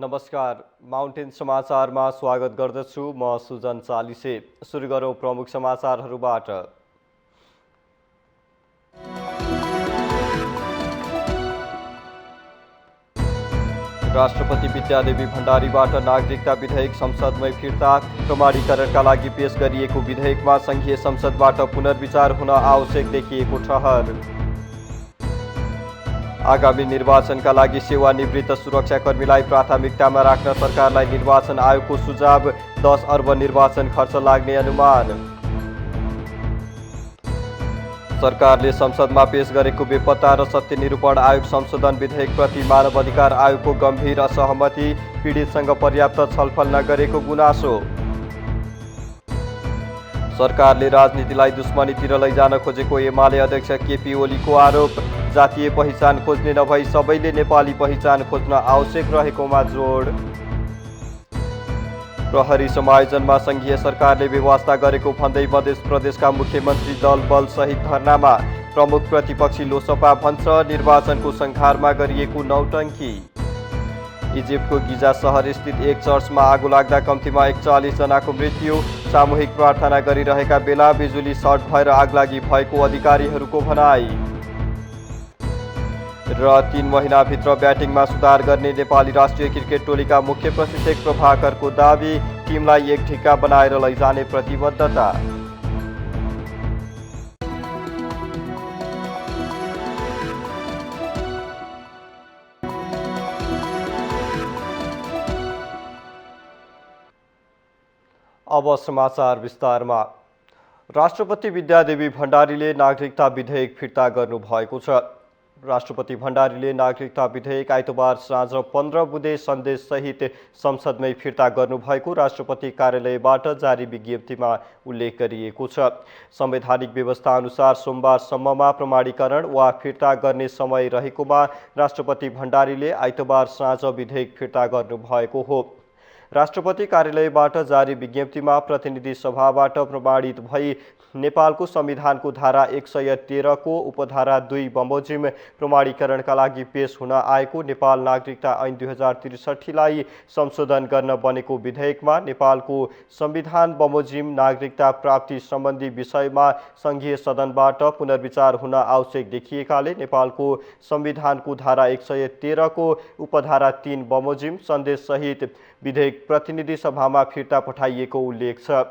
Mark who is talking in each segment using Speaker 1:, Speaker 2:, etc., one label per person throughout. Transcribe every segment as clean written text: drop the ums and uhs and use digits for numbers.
Speaker 1: नमस्कार, माउन्टेन समाचारमा स्वागत गर्दछु। म सुजन चालिसे। सुरु गरौँ प्रमुख समाचारहरूबाट। राष्ट्रपति विद्यादेवी भण्डारीबाट नागरिकता विधेयक संसदमै फिर्ता। प्रमाणीकरणका लागि पेश गरिएको विधेयकमा संघीय संसदबाट पुनर्विचार हुन आवश्यक देखिएको ठहर। आगामी निर्वाचनका लागि सेवानिवृत्त सुरक्षाकर्मीलाई प्राथमिकतामा राख्न सरकारलाई निर्वाचन आयोगको सुझाव। 10 अर्ब निर्वाचन खर्च लाग्ने अनुमान। सरकारले संसदमा पेश गरेको बेपत्ता र सत्य निरूपण आयोग संशोधन विधेयकप्रति मानव अधिकार आयोगको गम्भीर असहमति। पीडितसँग पर्याप्त छलफल नगरेको गुनासो। सरकारले राजनीतिलाई दुश्मनीतिर लैजान खोजेको एमाले अध्यक्ष केपी ओलीको आरोप। जातीय पहिचान खोज्ने नभई सबैले नेपाली पहिचान खोज्न आवश्यक रहेकोमा जोड। प्रहरी समायोजनमा संघीय सरकारले व्यवस्था गरेको भन्दै मध्य प्रदेशका मुख्यमन्त्री दल बल सहित धरनामा। प्रमुख प्रतिपक्षी लोसपा भन्छ निर्वाचनको संघारमा गरिएको नौटङ्की। इजिप्टको गिजा सहर स्थित एक चर्चमा आगो लाग्दा कम्तीमा 41 जनाको मृत्यु। सामूहिक प्रार्थना गरिरहेका बेला बिजुली सर्ट भएर आगलागी भएको अधिकारीहरूको भनाई। र 3 महिनाभित्र ब्याटिङमा सुधार गर्ने नेपाली राष्ट्रिय क्रिकेट टोलीका मुख्य प्रशिक्षक प्रभाकरको दाबी। टिमलाई एक ठिक्का बनाएर लैजाने प्रतिबद्धता। अब समाचार विस्तारमा। राष्ट्रपति विद्यादेवी भण्डारीले नागरिकता विधेयक फिर्ता गर्नुभएको छ। राष्ट्रपति भण्डारीले नागरिकता विधेयक आइतबार साँझ 15 बुँदे सन्देशसहित संसदमै फिर्ता गर्नुभएको राष्ट्रपति कार्यालयबाट जारी विज्ञप्तिमा उल्लेख गरिएको छ। संवैधानिक व्यवस्था अनुसार सोमबारसम्ममा प्रमाणीकरण वा फिर्ता गर्ने समय रहेकोमा राष्ट्रपति भण्डारीले आइतबार साँझ विधेयक फिर्ता गर्नुभएको हो। राष्ट्रपति कार्यालयबाट जारी विज्ञप्तिमा प्रतिनिधि सभाबाट प्रमाणित भई नेपालको संविधानको धारा 113 को उपधारा 2 बमोजिम प्रमाणीकरणका लागि पेश हुन आएको नेपाल नागरिकता ऐन 2063 लाई संशोधन गर्न बनेको विधेयकमा नेपालको संविधान बमोजिम नागरिकता प्राप्ति सम्बन्धी विषयमा संघीय सदनबाट पुनर्विचार हुन आवश्यक देखिएकाले नेपालको संविधानको धारा 113 को उपधारा 3 बमोजिम सन्देशसहित विधेयक प्रतिनिधि सभामा फिर्ता पठाइएको उल्लेख छ।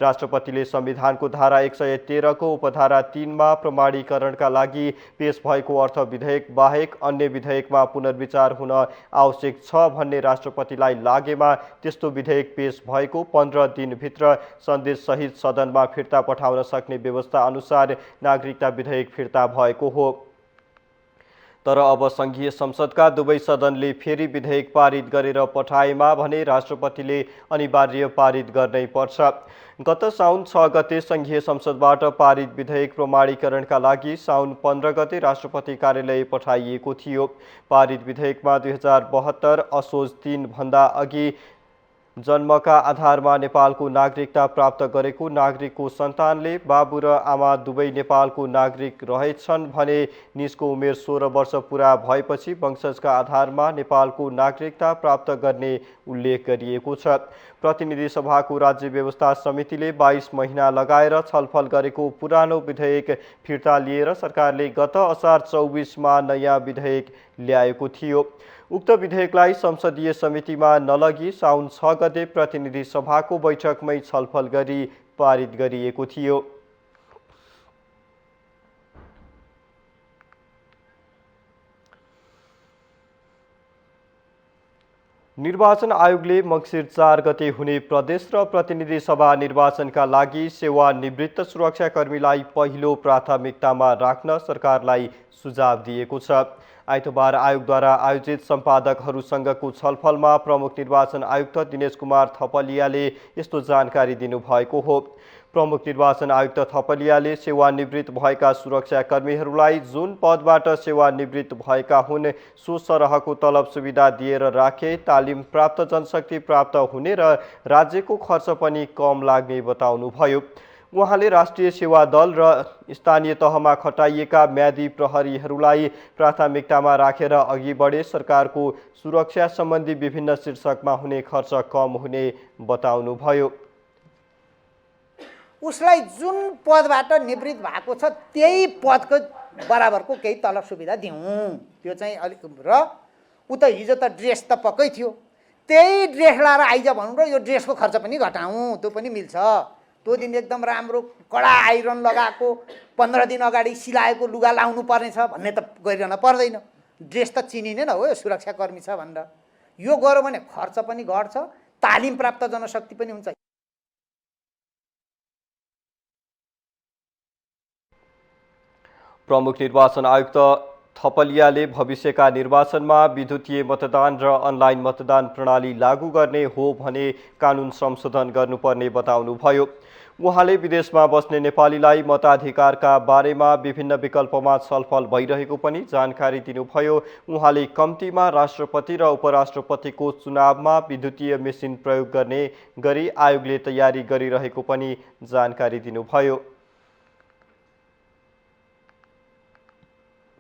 Speaker 1: राष्ट्रपतिले संविधानको धारा 113 को उपधारा 3 मा प्रमाणीकरणका लागि पेश भएको अर्थ विधेयक बाहेक अन्य विधेयकमा पुनर्विचार हुन आवश्यक छ भन्ने राष्ट्रपतिलाई लागेमा त्यस्तो विधेयक पेश भएको 15 दिनभित्र सन्देशसहित सदनमा फिर्ता पठाउन सक्ने व्यवस्था अनुसार नागरिकता विधेयक फिर्ता भएको हो। तर अब संघीय संसदका दुवै सदनले फेरि विधेयक पारित गरेर पठाएमा भने राष्ट्रपतिले अनिवार्य पारित गर्नै पर्छ। गत साउन 6 गते संघीय संसदबाट पारित विधेयक प्रमाणीकरणका लागि साउन 15 गते राष्ट्रपति कार्यालय पठाइएको थियो। पारित विधेयकमा 2072 असोज 3 भन्दा अघि जन्मका आधारमा नेपालको नागरिकता प्राप्त गरेको नागरिकको सन्तानले बाबु र आमा दुवै नेपालको नागरिक रहेछन् भने निजको उमेर 16 वर्ष पुरा भएपछि वंशजका आधारमा नेपालको नागरिकता प्राप्त गर्ने उल्लेख गरिएको छ। प्रतिनिधि सभाको राज्य व्यवस्था समितिले 22 महिना लगाएर छलफल गरेको पुरानो विधेयक फिर्ता लिएर सरकारले गत असार 24 मा नयाँ विधेयक ल्याएको थियो। उक्त विधेयकलाई संसदीय समितिमा नलगी साउन 6 गते प्रतिनिधि सभाको बैठकमै छलफल गरी पारित गरिएको थियो। निर्वाचन आयोगले मङ्सिर 4 गते हुने प्रदेश र प्रतिनिधि सभा निर्वाचनका लागि सेवानिवृत्त सुरक्षाकर्मीलाई पहिलो प्राथमिकतामा राख्न सरकारलाई सुझाव दिएको छ। आइतबार आयोगद्वारा आयोजित सम्पादकहरूसँगको छलफलमा प्रमुख निर्वाचन आयुक्त दिनेश कुमार थपलियाले यस्तो जानकारी दिनुभएको हो। प्रमुख निर्वाचन आयुक्त थपलियाले सेवानिवृत्त भएका सुरक्षाकर्मीहरूलाई जुन पदबाट सेवानिवृत्त भएका हुन् सो सरहको तलब सुविधा दिएर राखे तालिम प्राप्त जनशक्ति प्राप्त हुने र राज्यको खर्च पनि कम लाग्ने बताउनुभयो। उहाँले राष्ट्रिय सेवा दल र स्थानीय तहमा खटाइएका म्यादी प्रहरीहरूलाई प्राथमिकतामा राखेर अघि बढे सरकारको सुरक्षा सम्बन्धी विभिन्न शीर्षकमा हुने खर्च कम हुने बताउनुभयो।
Speaker 2: उसलाई जुन पदबाट निवृत्त भएको छ त्यही पदको बराबरको केही तलब सुविधा दिउँ, त्यो चाहिँ अलिक। र उता हिजो त ड्रेस त पक्कै थियो, त्यही ड्रेस लाएर आइज भनौँ र यो ड्रेसको खर्च पनि घटाउँ, त्यो पनि मिल्छ। त्यो दिन एकदम राम्रो कडा आइरन लगाएको 15 दिन अगाडि सिलाएको लुगा लाउनु पर्नेछ भन्ने त गरिरहन पर्दैन। ड्रेस त चिनिने न हो यो सुरक्षाकर्मी छ भनेर। यो गर्यो भने खर्च पनि घट्छ, तालिम प्राप्त जनशक्ति पनि हुन्छ।
Speaker 1: प्रमुख निर्वाचन आयुक्त थपलियाले भविष्यका निर्वाचनमा विद्युतीय मतदान र अनलाइन मतदान प्रणाली लागू गर्ने हो भने कानुन संशोधन गर्नुपर्ने बताउनुभयो। उहाँले विदेशमा बस्ने नेपालीलाई मताधिकारका बारेमा विभिन्न विकल्पमा छलफल भइरहेको पनि जानकारी दिनुभयो। उहाँले कम्तीमा राष्ट्रपति र उपराष्ट्रपतिको चुनावमा विद्युतीय मेसिन प्रयोग गर्ने गरी आयोगले तयारी गरिरहेको पनि जानकारी दिनुभयो।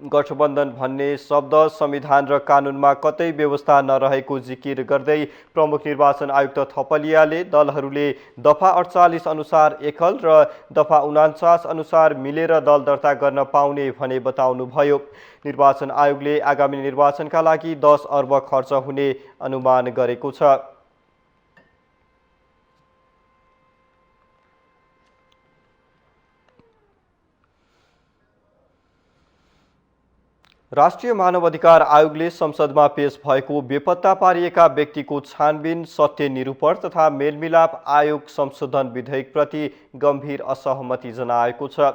Speaker 1: गठबन्धन भन्ने शब्द संविधान र कानुनमा कतै व्यवस्था नरहेको जिकिर गर्दै प्रमुख निर्वाचन आयुक्त थपलियाले दलहरूले दफा 48 अनुसार एकल र दफा 49 अनुसार मिलेर दल दर्ता गर्न पाउने भने बताउनुभयो। निर्वाचन आयोगले आगामी निर्वाचनका लागि 10 अर्ब खर्च हुने अनुमान गरेको छ। राष्ट्रिय मानव अधिकार आयोगले संसदमा पेश भएको बेपत्ता पारिएका व्यक्तिको छानबिन, सत्य निरूपण तथा मेलमिलाप आयोग संशोधन विधेयकप्रति गम्भीर असहमति जनाएको छ।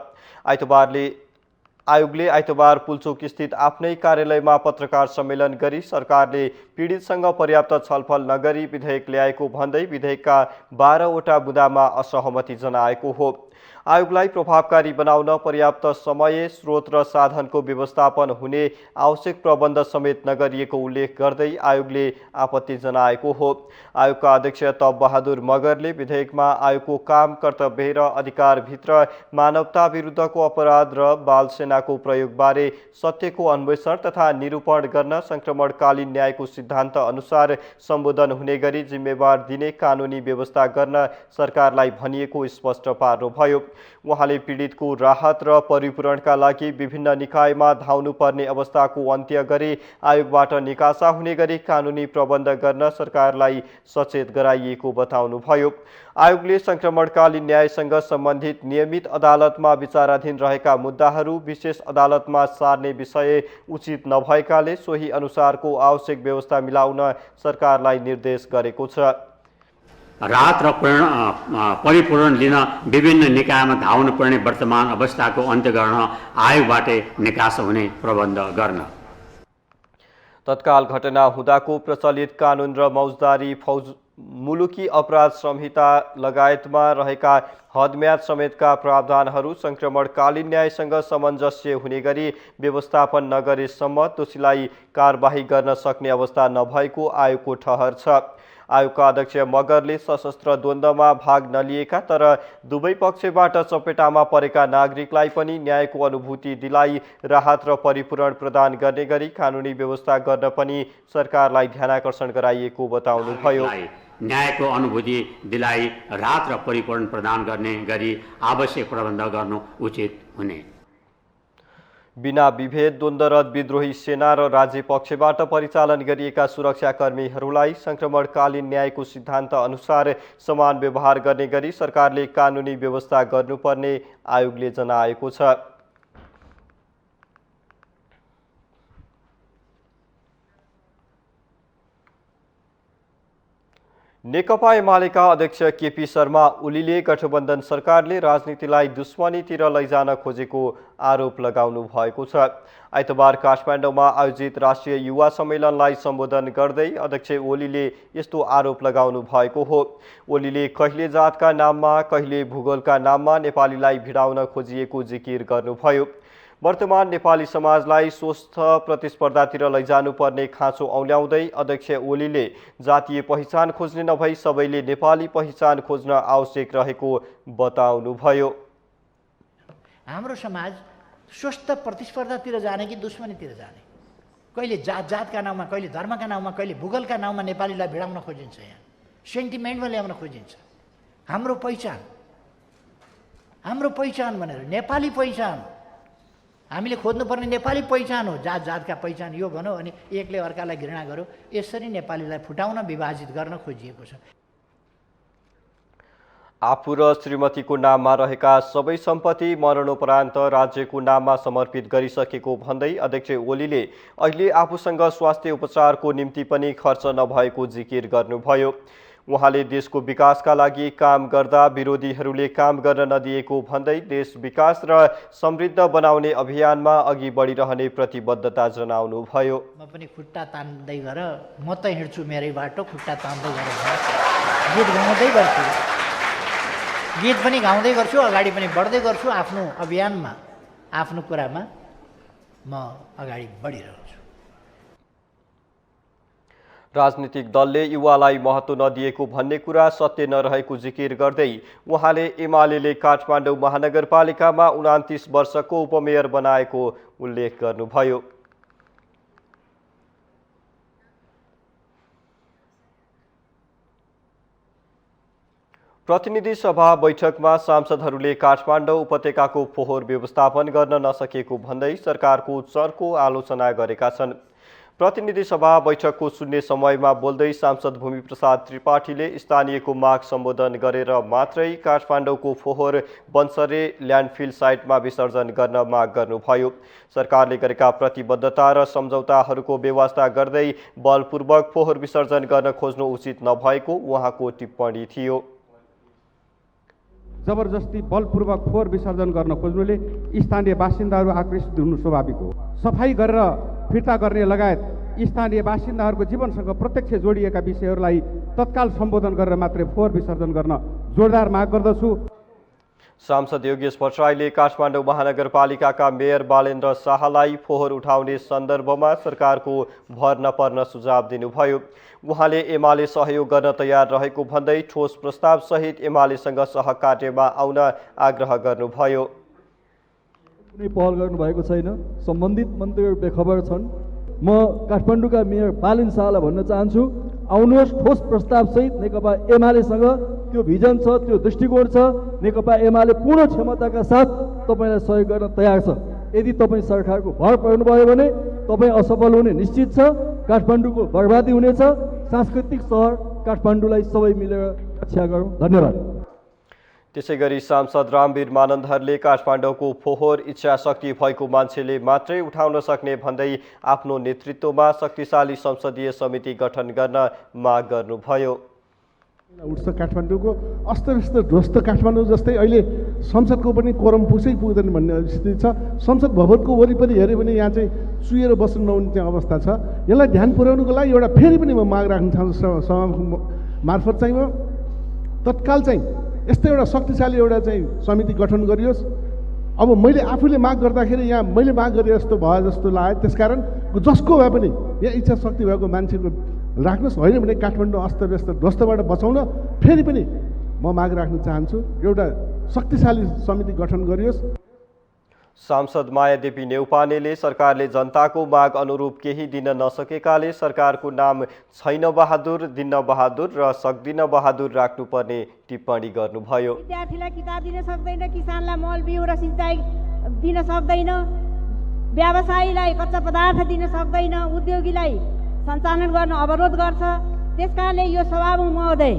Speaker 1: आयोगले आइतबार पुल्चोक स्थित आफ्नै कार्यालयमा पत्रकार सम्मेलन गरी सरकारले पीडितसँग पर्याप्त छलफल नगरी विधेयक ल्याएको भन्दै विधेयकका 12वटा बुँदामा असहमति जनाएको हो। आयोगलाई प्रभावकारी बनाउन पर्याप्त समय, स्रोत र साधनको व्यवस्थापन हुने आवश्यक प्रबन्ध समेत नगरिएको उल्लेख गर्दै आयोगले आपत्ति जनाएको हो। आयोगका अध्यक्ष तप बहादुर मगरले विधेयकमा आयोगको काम, कर्तव्य र अधिकारभित्र मानवता विरुद्धको अपराध र बाल सेनाको प्रयोगबारे सत्यको अन्वेषण तथा निरूपण गर्न संक्रमणकालीन न्यायको सिद्धान्त अनुसार सम्बोधन हुने गरी जिम्मेवार दिने कानुनी व्यवस्था गर्न सरकारलाई भनिएको स्पष्ट पार्नुभयो। उहाँले पीडितको राहत र परिपूरणका लागि विभिन्न निकायमा धाउनुपर्ने अवस्थाको अन्त्य गरी आयोगबाट निकासा हुने गरी कानुनी प्रबन्ध गर्न सरकारलाई सचेत गराइएको बताउनुभयो। आयोगले संक्रमणकालीन न्यायसँग सम्बन्धित नियमित अदालतमा विचाराधीन रहेका मुद्दाहरू विशेष अदालतमा सार्ने विषय उचित नभएकाले सोही अनुसारको आवश्यक व्यवस्था मिलाउन सरकारलाई निर्देश गरेको छ।
Speaker 3: राहत र परिपूरण लिन विभिन्न निकायमा धाउनुपर्ने वर्तमान अवस्थाको अन्त्य गर्न आयोगबाटै निकास हुने प्रबन्ध गर्न।
Speaker 1: तत्काल घटना हुँदाको प्रचलित कानुन र फौजदारी मुलुकी अपराध संहिता लगायतमा रहेका हदम्याद समेतका प्रावधानहरू संक्रमणकालीन न्यायसँग सामञ्जस्य हुने गरी व्यवस्थापन नगरेसम्म दोषीलाई कारबाही गर्न सक्ने अवस्था नभएको आयोगको ठहर छ। आयोगका अध्यक्ष मगरले सशस्त्र द्वन्द्वमा भाग नलिएका तर दुवै पक्षबाट चपेटामा परेका नागरिकलाई पनि न्यायको अनुभूति दिलाई राहत र परिपूरण प्रदान गर्ने गरी कानुनी व्यवस्था गर्न पनि सरकारलाई ध्यानाकर्षण गराइएको बताउनुभयो।
Speaker 3: न्यायको अनुभूति दिलाई राहत र परिपूरण प्रदान गर्ने गरी आवश्यक प्रबन्ध गर्नु उचित हुने।
Speaker 1: बिना विभेद द्वन्द्वरत विद्रोही सेना र राज्य पक्षबाट परिचालन गरिएका सुरक्षाकर्मीहरूलाई संक्रमणकालीन न्यायको सिद्धान्त अनुसार समान व्यवहार गर्ने गरी सरकारले कानुनी व्यवस्था गर्नुपर्ने आयोगले जनाएको छ। नेकपा एमालेका अध्यक्ष केपी शर्मा ओलीले गठबन्धन सरकारले राजनीतिलाई दुश्मनीतिर लैजान खोजेको आरोप लगाउनु भएको छ। आइतबार काठमाडौँमा आयोजित राष्ट्रिय युवा सम्मेलनलाई सम्बोधन गर्दै अध्यक्ष ओलीले यस्तो आरोप लगाउनु भएको हो। ओलीले कहिले जातका नाममा, कहिले भूगोलका नाममा नेपालीलाई भिडाउन खोजिएको जिकिर गर्नुभयो। वर्तमान नेपाली समाजलाई स्वस्थ प्रतिस्पर्धातिर लैजानुपर्ने खाँचो औल्याउँदै अध्यक्ष ओलीले जातीय पहिचान खोज्ने नभई सबैले नेपाली पहिचान खोज्न आवश्यक रहेको बताउनुभयो।
Speaker 4: हाम्रो समाज स्वस्थ प्रतिस्पर्धातिर जाने कि दुश्मनीतिर जाने? कहिले जातका नाउँमा, कहिले धर्मका नाउँमा, कहिले भूगोलका नाउँमा नेपालीलाई भिडाउन खोजिन्छ, यहाँ सेन्टिमेन्टमा ल्याउन खोजिन्छ। हाम्रो पहिचान भनेर नेपाली पहिचान हामीले खोज्नुपर्ने नेपाली पहिचान हो। जातका पहिचान यो भनौँ अनि एकले अर्कालाई घृणा गर्यो, यसरी नेपालीलाई फुटाउन, विभाजित गर्न खोजिएको छ।
Speaker 1: आफू र श्रीमतीको नाममा रहेका सबै सम्पत्ति मरणोपरान्त राज्यको नाममा समर्पित गरिसकेको भन्दै अध्यक्ष ओलीले अहिले आफूसँग स्वास्थ्य उपचारको निम्ति पनि खर्च नभएको जिकिर गर्नुभयो। उहाँले देशको विकासका लागि काम गर्दा विरोधीहरूले काम गर्न नदिएको भन्दै देश विकास र समृद्ध बनाउने अभियानमा अघि बढिरहने प्रतिबद्धता जनाउनुभयो।
Speaker 4: म पनि खुट्टा तान्दै गर, म त हिँड्छु मेरै बाटो, खुट्टा तान्दै गर, गीत गाउँदै गर्छु, गीत पनि गाउँदै गर्छु, अगाडि पनि बढ्दै गर्छु। आफ्नो अभियानमा, आफ्नो कुरामा म अगाडि बढिरहन्छु।
Speaker 1: राजनीतिक दलले युवालाई महत्त्व नदिएको भन्ने कुरा सत्य नरहेको जिकिर गर्दै उहाँले एमाले काठमाडौँ महानगरपालिकामा 29 वर्षको उपमेयर बनाएको उल्लेख गर्नुभयो। प्रतिनिधि सभा बैठकमा सांसदहरूले काठमाडौँ उपत्यकाको फोहोर व्यवस्थापन गर्न नसकेको भन्दै सरकारको चर्को आलोचना गरेका छन्। प्रतिनिधि सभा बैठकको शून्य समयमा बोल्दै सांसद भूमि प्रसाद त्रिपाठीले स्थानीयको माग सम्बोधन गरेर मात्रै काठमाडौँको फोहोर बन्सरे ल्यान्डफिल साइटमा विसर्जन गर्न माग गर्नुभयो। सरकारले गरेका प्रतिबद्धता र सम्झौताहरूको व्यवस्था गर्दै बलपूर्वक फोहोर विसर्जन गर्न खोज्नु उचित नभएको उहाँको टिप्पणी थियो।
Speaker 5: जबरजस्ती बलपूर्वक फोहोर विसर्जन गर्न खोज्नुले स्थानीय बासिन्दाहरू आकृष्ट हुनु स्वाभाविक हो। सफाई गरेर फिर्ता गर्ने लगायत स्थानीय बासिन्दाहरूको जीवनसँग प्रत्यक्ष जोडिएका विषयहरूलाई तत्काल सम्बोधन गरेर मात्रै फोहोर विसर्जन गर्न जोरदार माग गर्दछु।
Speaker 1: सांसद योगेश भट्टराईले काठमाडौँ महानगरपालिकाका मेयर बालेन्द्र शाहलाई फोहोर उठाउने सन्दर्भमा सरकारको भर नपर्न सुझाव दिनुभयो। उहाँले एमाले सहयोग गर्न तयार रहेको भन्दै ठोस प्रस्ताव सहित एमालेसँग सहकार्यमा आउन आग्रह गर्नुभयो।
Speaker 6: कुनै पहल गर्नुभएको छैन, सम्बन्धित मन्त्रीहरू बेखबर छन्। म काठमाडौँका मेयर बालेन्द्र शाहलाई भन्न चाहन्छु, आउनुहोस्, ठोस प्रस्ताव सहित नेकपा एमालेसँग त्यो भिजन छ, त्यो दृष्टिकोण छ। नेकपा एमाले पूर्ण क्षमताका साथ तपाईँलाई सहयोग गर्न तयार छ। यदि तपाईँ सरकारको भर पर्नुभयो भने तपाईँ असफल हुने निश्चित छ। काठमाडौँको बर्बादी हुनेछ। सांस्कृतिक सहर काठमाडौँलाई सबै मिलेर रक्षा गरौँ। धन्यवाद।
Speaker 1: त्यसैगरी सांसद रामवीर मानन्धरले काठमाडौँको फोहोर इच्छाशक्ति भएको मान्छेले मात्रै उठाउन सक्ने भन्दै आफ्नो नेतृत्वमा शक्तिशाली संसदीय समिति गठन गर्न माग गर्नुभयो।
Speaker 7: उठ्छ काठमाडौँको अस्तव्यस्त ध्वस्त काठमाडौँ जस्तै अहिले संसदको पनि कोरम पुग्छै पुग्दैन भन्ने स्थिति छ। संसद भवनको वरिपरि हेऱ्यो भने यहाँ चाहिँ चुहेर बस्नु नहुने चाहिँ अवस्था छ। यसलाई ध्यान पुर्याउनुको लागि एउटा फेरि पनि म माग राख्न चाहन्छु, सभा मार्फत चाहिँ म तत्काल चाहिँ यस्तो एउटा शक्तिशाली एउटा चाहिँ समिति गठन गरियोस्। अब मैले आफूले माग गर्दाखेरि यहाँ मैले माग गरे जस्तो भयो जस्तो लाग्यो। त्यसकारण जसको भए पनि यहाँ इच्छा शक्ति भएको मान्छेको राख्नुहोस्, होइन भने काठमाडौँ अस्तव्यस्त ध्वस्तबाट बचाउन फेरि पनि म माग राख्न चाहन्छु, एउटा शक्तिशाली समिति गठन गरियोस्।
Speaker 1: सांसद मायादेवी नेउपानेले सरकारले जनताको माग अनुरूप केही दिन नसकेकाले सरकारको नाम छैन बहादुर, दिन्न बहादुर र सक्दिन बहादुर राख्नुपर्ने टिप्पणी गर्नुभयो।
Speaker 8: विद्यार्थीलाई किताब दिन सक्दैन, किसानलाई मल बिउ र सिँचाइ दिन सक्दैन, व्यवसायीलाई कच्चा पदार्थ दिन सक्दैन, उद्योगीलाई सञ्चालन गर्न अवरोध गर्छ। त्यसकारणले यो सभामुख महोदय,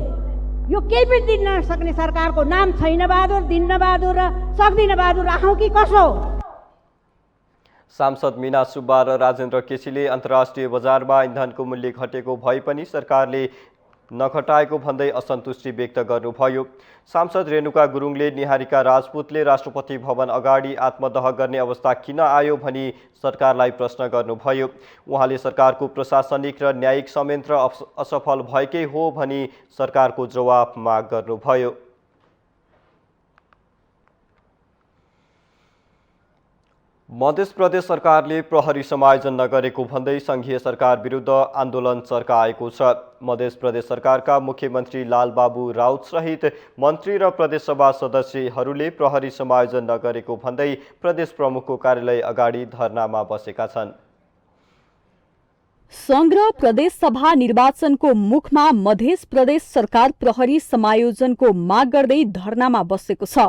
Speaker 8: यो केही पनि दिन नसक्ने सरकारको नाम छैन बहादुर, दिन्न बहादुर र सक्दिन बहादुर राखौँ कि कसो?
Speaker 1: सांसद मीना सुब्बा र राजेन्द्र केसीले अन्तर्राष्ट्रिय बजारमा इन्धनको मूल्य घटेको भए पनि सरकारले नघटाएको भन्दै असन्तुष्टि व्यक्त गर्नुभयो। सांसद रेणुका गुरुङले निहारिका राजपूतले राष्ट्रपति भवन अगाडि आत्मदह गर्ने अवस्था किन आयो भनी सरकारलाई प्रश्न गर्नुभयो। उहाँले सरकारको प्रशासनिक र न्यायिक संयन्त्र असफल भएकै हो भनी सरकारको जवाफ माग गर्नुभयो। मध्य प्रदेश सरकारले प्रहरी समायोजन नगरेको भन्दै संघीय सरकार विरुद्ध आन्दोलन चर्काएको छ। मध्य प्रदेश सरकारका मुख्यमन्त्री लालबाबु राउत सहित मन्त्री र प्रदेशसभा सदस्यहरूले प्रहरी समायोजन नगरेको भन्दै प्रदेश प्रमुखको कार्यालय अगाडि धरनामा बसेका छन्।
Speaker 9: संघ र प्रदेश सभा निर्वाचनको मुखमा मध्य प्रदेश सरकार प्रहरी समायोजनको माग गर्दै धरनामा बसेको छ।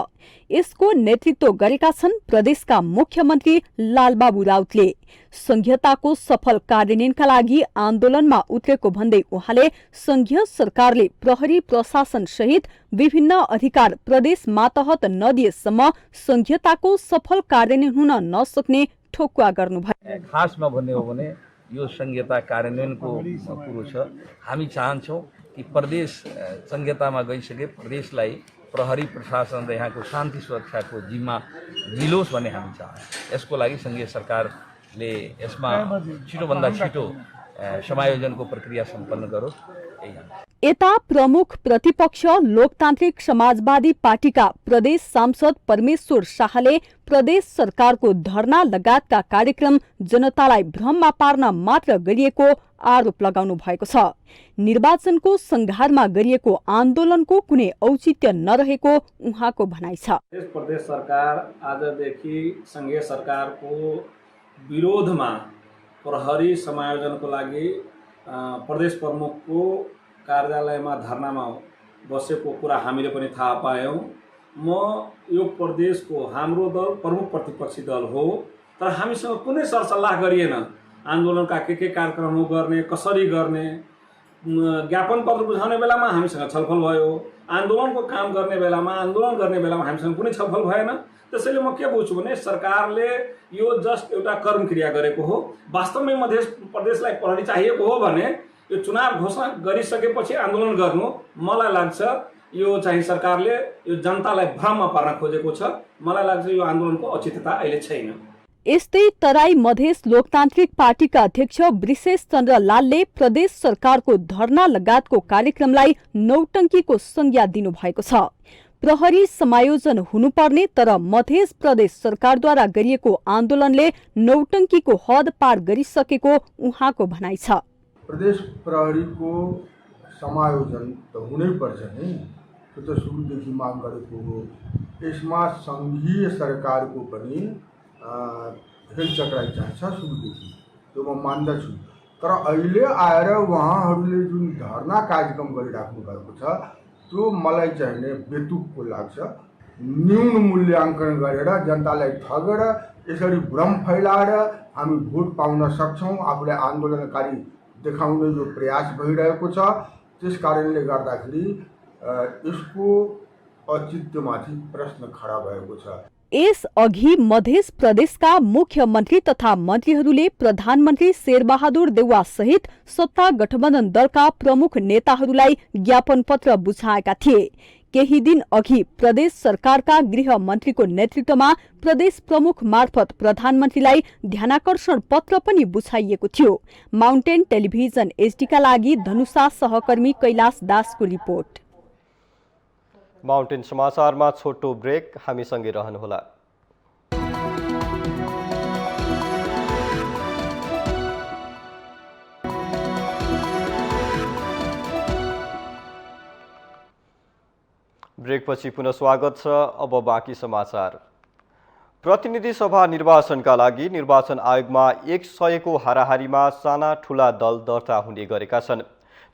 Speaker 9: यसको नेतृत्व गरेका छन् प्रदेशका मुख्यमन्त्री लालबाबु राउतले। संघीयताको सफल कार्यान्वयनका लागि आन्दोलनमा उत्रेको भन्दै उहाँले संघीय सरकारले प्रहरी प्रशासन सहित विभिन्न अधिकार प्रदेश मातहत नदिएसम्म संघीयताको सफल कार्यान्वयन हुन नसक्ने ठोकुवा गर्नुभयो।
Speaker 10: खासमा भन्ने हो भने यो संघीयता कार्यान्वयनको कुरो छ। हामी चाहन्छौँ कि प्रदेश संघीयतामा गइसके प्रदेशलाई प्रहरी प्रशासन र यहाँको शान्ति सुरक्षाको जिम्मा मिलोस् भन्ने हामी चाहन्छौँ। यसको लागि संघीय सरकारले यसमा छिटोभन्दा छिटो समायोजनको प्रक्रिया सम्पन्न गरोस्।
Speaker 9: यता प्रमुख प्रतिपक्ष लोकतान्त्रिक समाजवादी पार्टीका प्रदेश सांसद परमेश्वर शाहले प्रदेश सरकारको धरना लगायतका कार्यक्रम जनतालाई भ्रममा पार्न मात्र गरिएको आरोप लगाउनु भएको छ। निर्वाचनको संघारमा गरिएको आन्दोलनको कुनै औचित्य नरहेको उहाँको भनाइ छ।
Speaker 11: प्रदेश सरकार आजदेखि संघीय सरकारको विरोधमा प्रहरी समायोजनको लागि प्रदेश प्रमुखको कार्यालयमा धरनामा बसेको कुरा हामीले पनि थाहा पायौँ। म यो प्रदेशको हाम्रो दल प्रमुख प्रतिपक्षी दल हो, तर हामीसँग कुनै सरसल्लाह गरिएन। आन्दोलनका के कार्यक्रमहरू गर्ने, कसरी गर्ने, ज्ञापन पत्र बुझाउने बेलामा हामीसँग छलफल भयो। आन्दोलनको काम गर्ने बेलामा, आन्दोलन गर्ने बेलामा हामीसँग कुनै छलफल भएन। त्यसैले म के बुझ्छु भने सरकारले यो जस्ट एउटा कर्म क्रिया गरेको हो। वास्तवमै मध्य प्रदेशलाई प्रहरी चाहिएको हो भने यो चुनाव घोषणा गरिसकेपछि आन्दोलन गर्नु, मलाई लाग्छ यो चाहिँ सरकारले यो जनतालाई भ्रममा पार्न खोजेको छ। मलाई लाग्छ यो आन्दोलनको औचित्यता अहिले छैन।
Speaker 9: यस्तै तराई मधेस लोकतान्त्रिक पार्टीका अध्यक्ष वृषेश चन्द्र लालले प्रदेश सरकारको धरना लगायतको कार्यक्रमलाई नौटंकीको संज्ञा दिनुभएको छ। प्रहरी समायोजन हुनुपर्ने तर मध्य प्रदेश सरकारद्वारा गरिएको आन्दोलनले नौटंकीको हद पार गरिसकेको उहाँको भनाइ छ।
Speaker 12: प्रदेश प्रहरीको समायोजन त हुनै पर्छ नि, त्यो त सुरुदेखि माग गरेको हो। यसमा सङ्घीय सरकारको पनि हेलचक्राइ चाहिन्छ सुरुदेखि, त्यो म मान्दछु। तर अहिले आएर उहाँहरूले जुन धरना कार्यक्रम गरिराख्नु भएको छ त्यो मलाई चाहिँ नै बेतुकको लाग्छ। न्यून मूल्याङ्कन गरेर जनतालाई ठगेर यसरी भ्रम फैलाएर हामी भोट पाउन सक्छौँ, आफूलाई आन्दोलनकारी देखाउने जो प्रयास भइरहेको छ, त्यस कारणले गर्दाखेरि यसको औचित्यमाथि प्रश्न खडा भएको छ।
Speaker 9: यस अघि मध्य प्रदेशका मुख्यमन्त्री तथा मन्त्रीहरूले प्रधानमन्त्री शेरबहादुर देउवा सहित सत्ता गठबन्धन दलका प्रमुख नेताहरूलाई ज्ञापन पत्र बुझाएका थिए। केही दिन अघि प्रदेश सरकारका गृह मन्त्रीको नेतृत्वमा प्रदेश प्रमुख मार्फत प्रधानमन्त्रीलाई ध्यानाकर्षण पत्र पनि बुझाइएको थियो। माउन्टेन टेलिभिजन एचडीका लागि धनुषा सहकर्मी कैलाश दासको रिपोर्ट।
Speaker 1: माउन्टेन समाचारमा छोटो ब्रेक, हामीसँगै रहनुहोला। ब्रेकपछि पुनः स्वागत छ। अब बाँकी समाचार। प्रतिनिधि सभा निर्वाचनका लागि निर्वाचन आयोगमा 100 को हाराहारीमा साना ठूला दल दर्ता हुने गरेका छन्।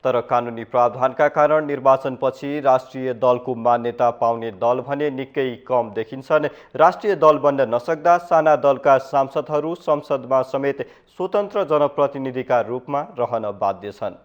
Speaker 1: तर कानुनी प्रावधानका कारण निर्वाचनपछि राष्ट्रिय दलको मान्यता पाउने दल भने निकै कम देखिन्छन्। राष्ट्रिय दल बन्न नसक्दा साना दलका सांसदहरू संसदमा समेत स्वतन्त्र जनप्रतिनिधिका रूपमा रहन बाध्य छन्।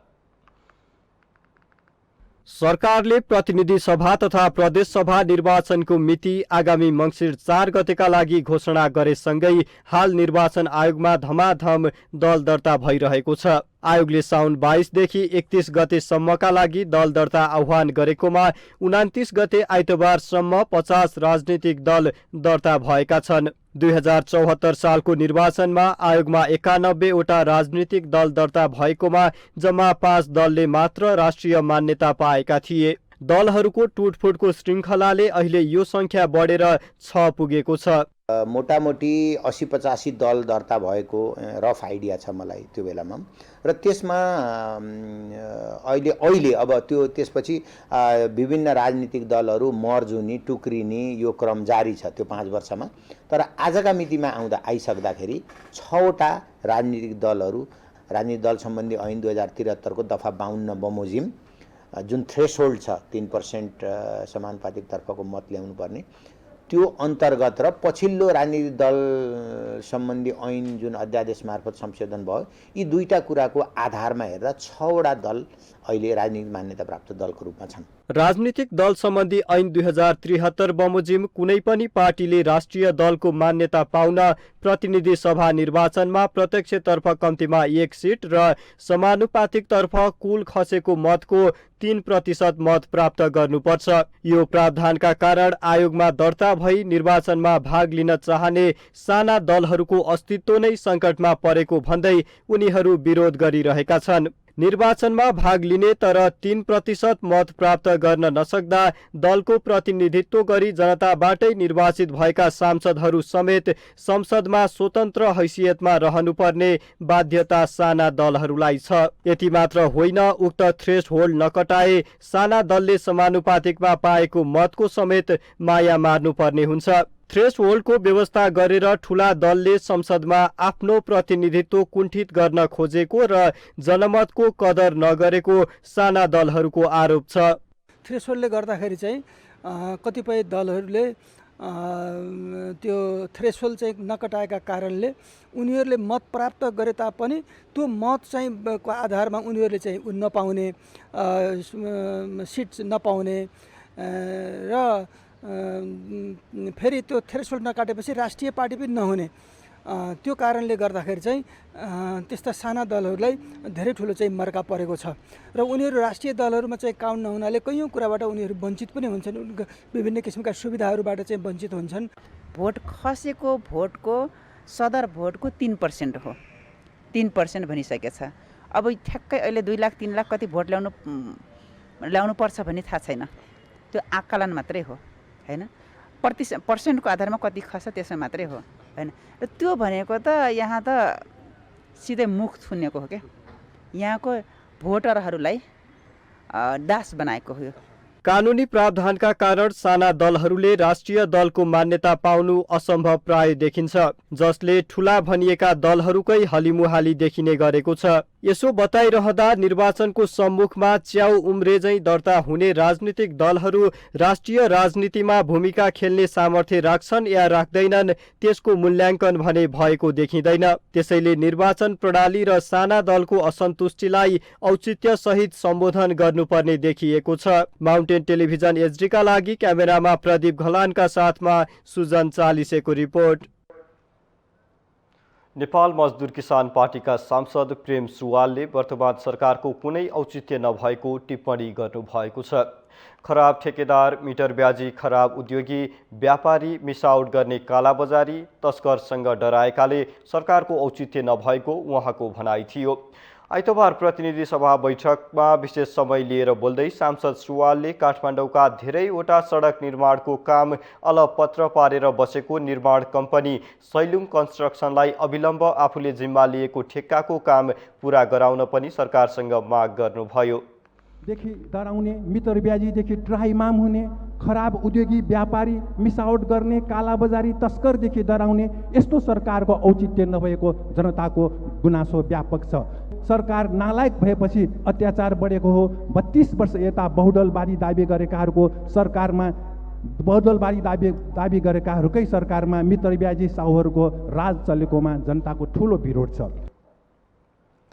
Speaker 1: सरकारले प्रतिनिधि सभा तथा प्रदेश सभा निर्वाचनको मिति आगामी मङ्सिर 4 गतेका लागि घोषणा गरेसँगै हाल निर्वाचन आयोगमा धमाधम दल दर्ता भइरहेको छ। आयोगले साउन 22 देखि 31 गतेसम्मका लागि दल दर्ता आह्वान गरेकोमा 29 गते आइतबारसम्म 50 राजनीतिक दल दर्ता भएका छन्। 2074 सालको निर्वाचनमा आयोगमा 91 वटा राजनीतिक दल दर्ता भएकोमा जम्मा 5 दलले मात्र राष्ट्रिय मान्यता पाएका थिए। दलहरूको टुटफुटको श्रृङ्खलाले अहिले यो सङ्ख्या बढेर 6 पुगेको छ।
Speaker 13: मोटामोटी 80-85 दल दर्ता भएको रफ आइडिया छ मलाई त्यो बेलामा र त्यसमा अहिले अब त्यो त्यसपछि विभिन्न राजनीतिक दलहरू मर्ज हुने टुक्रिने यो क्रम जारी छ त्यो 5 वर्षमा। तर आजका मितिमा आइसक्दाखेरि 6वटा राजनीतिक दलहरू राजनीतिक दल सम्बन्धी ऐन 2073 को दफा 52 बमोजिम जुन थ्रेसहोल्ड छ 3% समानुपातिक तर्फको मत ल्याउनु पर्ने त्यो अन्तर्गत र पछिल्लो राजनीतिक दल सम्बन्धी ऐन जुन अध्यादेश मार्फत संशोधन भयो यी दुईटा कुराको आधारमा हेर्दा 6वटा दल अहिले राजनीतिक मान्यता प्राप्त दलको रूपमा छन्।
Speaker 1: राजनीतिक दल सम्बन्धी ऐन 2073 बमोजिम कुनै पनि पार्टीले राष्ट्रिय दलको मान्यता पाउन प्रतिनिधि सभा निर्वाचनमा प्रत्यक्षतर्फ कम्तीमा 1 सिट र समानुपातिकतर्फ कुल खसेको मतको 3% मत प्राप्त गर्नुपर्छ। यो प्रावधानका कारण आयोगमा दर्ता भई निर्वाचनमा भाग लिन चाहने साना दलहरूको अस्तित्व नै सङ्कटमा परेको भन्दै उनीहरू विरोध गरिरहेका छन्। निर्वाचनमा भाग लिने तर 3% मत प्राप्त गर्न नसक्दा दलको प्रतिनिधित्व गरी जनताबाटै निर्वाचित भएका सांसदहरू समेत संसदमा स्वतन्त्र हैसियतमा रहनुपर्ने बाध्यता साना दलहरूलाई छ। यति मात्र होइन, उक्त थ्रेसहोल्ड नकटाए साना दलले समानुपातिकमा पाएको मतको समेत माया मार्नुपर्ने हुन्छ। थ्रेसहोल्डको व्यवस्था गरेर ठूला दलले संसदमा आफ्नो प्रतिनिधित्व कुण्ठित गर्न खोजेको र जनमतको कदर नगरेको साना दलहरूको आरोप छ।
Speaker 14: थ्रेसहोल्डले गर्दाखेरि चाहिँ कतिपय दलहरूले त्यो थ्रेसहोल्ड चाहिँ नकटाएका कारणले उनीहरूले मत प्राप्त गरे तापनि त्यो मत चाहिँ को आधारमा उनीहरूले चाहिँ नपाउने सिट नपाउने र फेरि त्यो थ्रेसहोल्ड नकाटेपछि राष्ट्रिय पार्टी पनि नहुने त्यो कारणले गर्दाखेरि चाहिँ त्यस्ता साना दलहरूलाई धेरै ठुलो चाहिँ मर्का परेको छ र उनीहरू राष्ट्रिय दलहरूमा चाहिँ काउन्ट नहुनाले कैयौँ कुराबाट उनीहरू वञ्चित पनि हुन्छन्, विभिन्न किसिमका सुविधाहरूबाट चाहिँ वञ्चित हुन्छन्।
Speaker 15: भोट खसेको भोटको सदर भोटको 3% हो, 3% भनिसकेछ। अब ठ्याक्कै अहिले 2 लाख 3 लाख कति भोट ल्याउनु पर्छ भन्ने थाहा छैन, त्यो आकलन मात्रै हो हैन। पर्सेन्टको आधारमा कति खस्छ त्यसमा मात्रै हो हैन। र त्यो भनेको त यहाँ त सिधै मुख थुनेको हो क्या, यहाँको भोटरहरूलाई दास बनाएको हो।
Speaker 1: कानुनी प्रावधानका कारण साना दलहरूले राष्ट्रिय दलको मान्यता पाउनु असम्भव प्राय देखिन्छ, जसले ठूला भनिएका दलहरूकै हलिमुहाली देखिने गरेको छ। यसो बताइरहँदा निर्वाचनको सम्मुखमा च्याउ उम्रेजै दर्ता हुने राजनीतिक दलहरू राष्ट्रिय राजनीतिमा भूमिका खेल्ने सामर्थ्य राख्छन् या राख्दैनन् त्यसको मूल्याङ्कन भने भएको देखिँदैन। त्यसैले निर्वाचन प्रणाली र साना दलको असन्तुष्टिलाई औचित्य सहित सम्बोधन गर्नुपर्ने देखिएको छ। माउन्टेन टेलिभिजन एचडीका लागि क्यामेरामा प्रदीप घलानका साथमा सुजन चालिसेको रिपोर्ट। नेपाल मजदुर किसान पार्टीका सांसद प्रेम सुवालले वर्तमान सरकारको कुनै औचित्य नभएको टिप्पणी गर्नुभएको छ। खराब ठेकेदार, मिटर ब्याजी, खराब उद्योगी, व्यापारी, मिसावट गर्ने कालाबजारी, तस्करसँग डराएकाले सरकारको औचित्य नभएको उहाँको भनाइ थियो। आइतबार प्रतिनिधि सभा बैठकमा विशेष समय लिएर बोल्दै सांसद सुवालले काठमाडौँका धेरैवटा सडक निर्माणको काम अलपत्र पारेर बसेको निर्माण कम्पनी सैलुङ कन्स्ट्रक्सनलाई अविलम्ब आफूले जिम्मा लिएको ठेक्काको काम पूरा गराउन पनि सरकारसँग माग गर्नुभयो।
Speaker 5: देखि डराउने, मिटर ब्याजीदेखि ट्राइमाम हुने, खराब उद्योगी, व्यापारी, मिसावट गर्ने, कालाबजारी, तस्करदेखि डराउने यस्तो सरकारको औचित्य नभएको जनताको गुनासो व्यापक छ। सरकार नालायक भएपछि अत्याचार बढेको हो। 32 वर्ष यता बहुदलवादी दाबी गरेकाहरूको सरकारमा, बहुदलवादी दाबी गरेकाहरूकै सरकारमा मिटर ब्याजी साहुहरूको राज चलेकोमा जनताको ठुलो विरोध छ।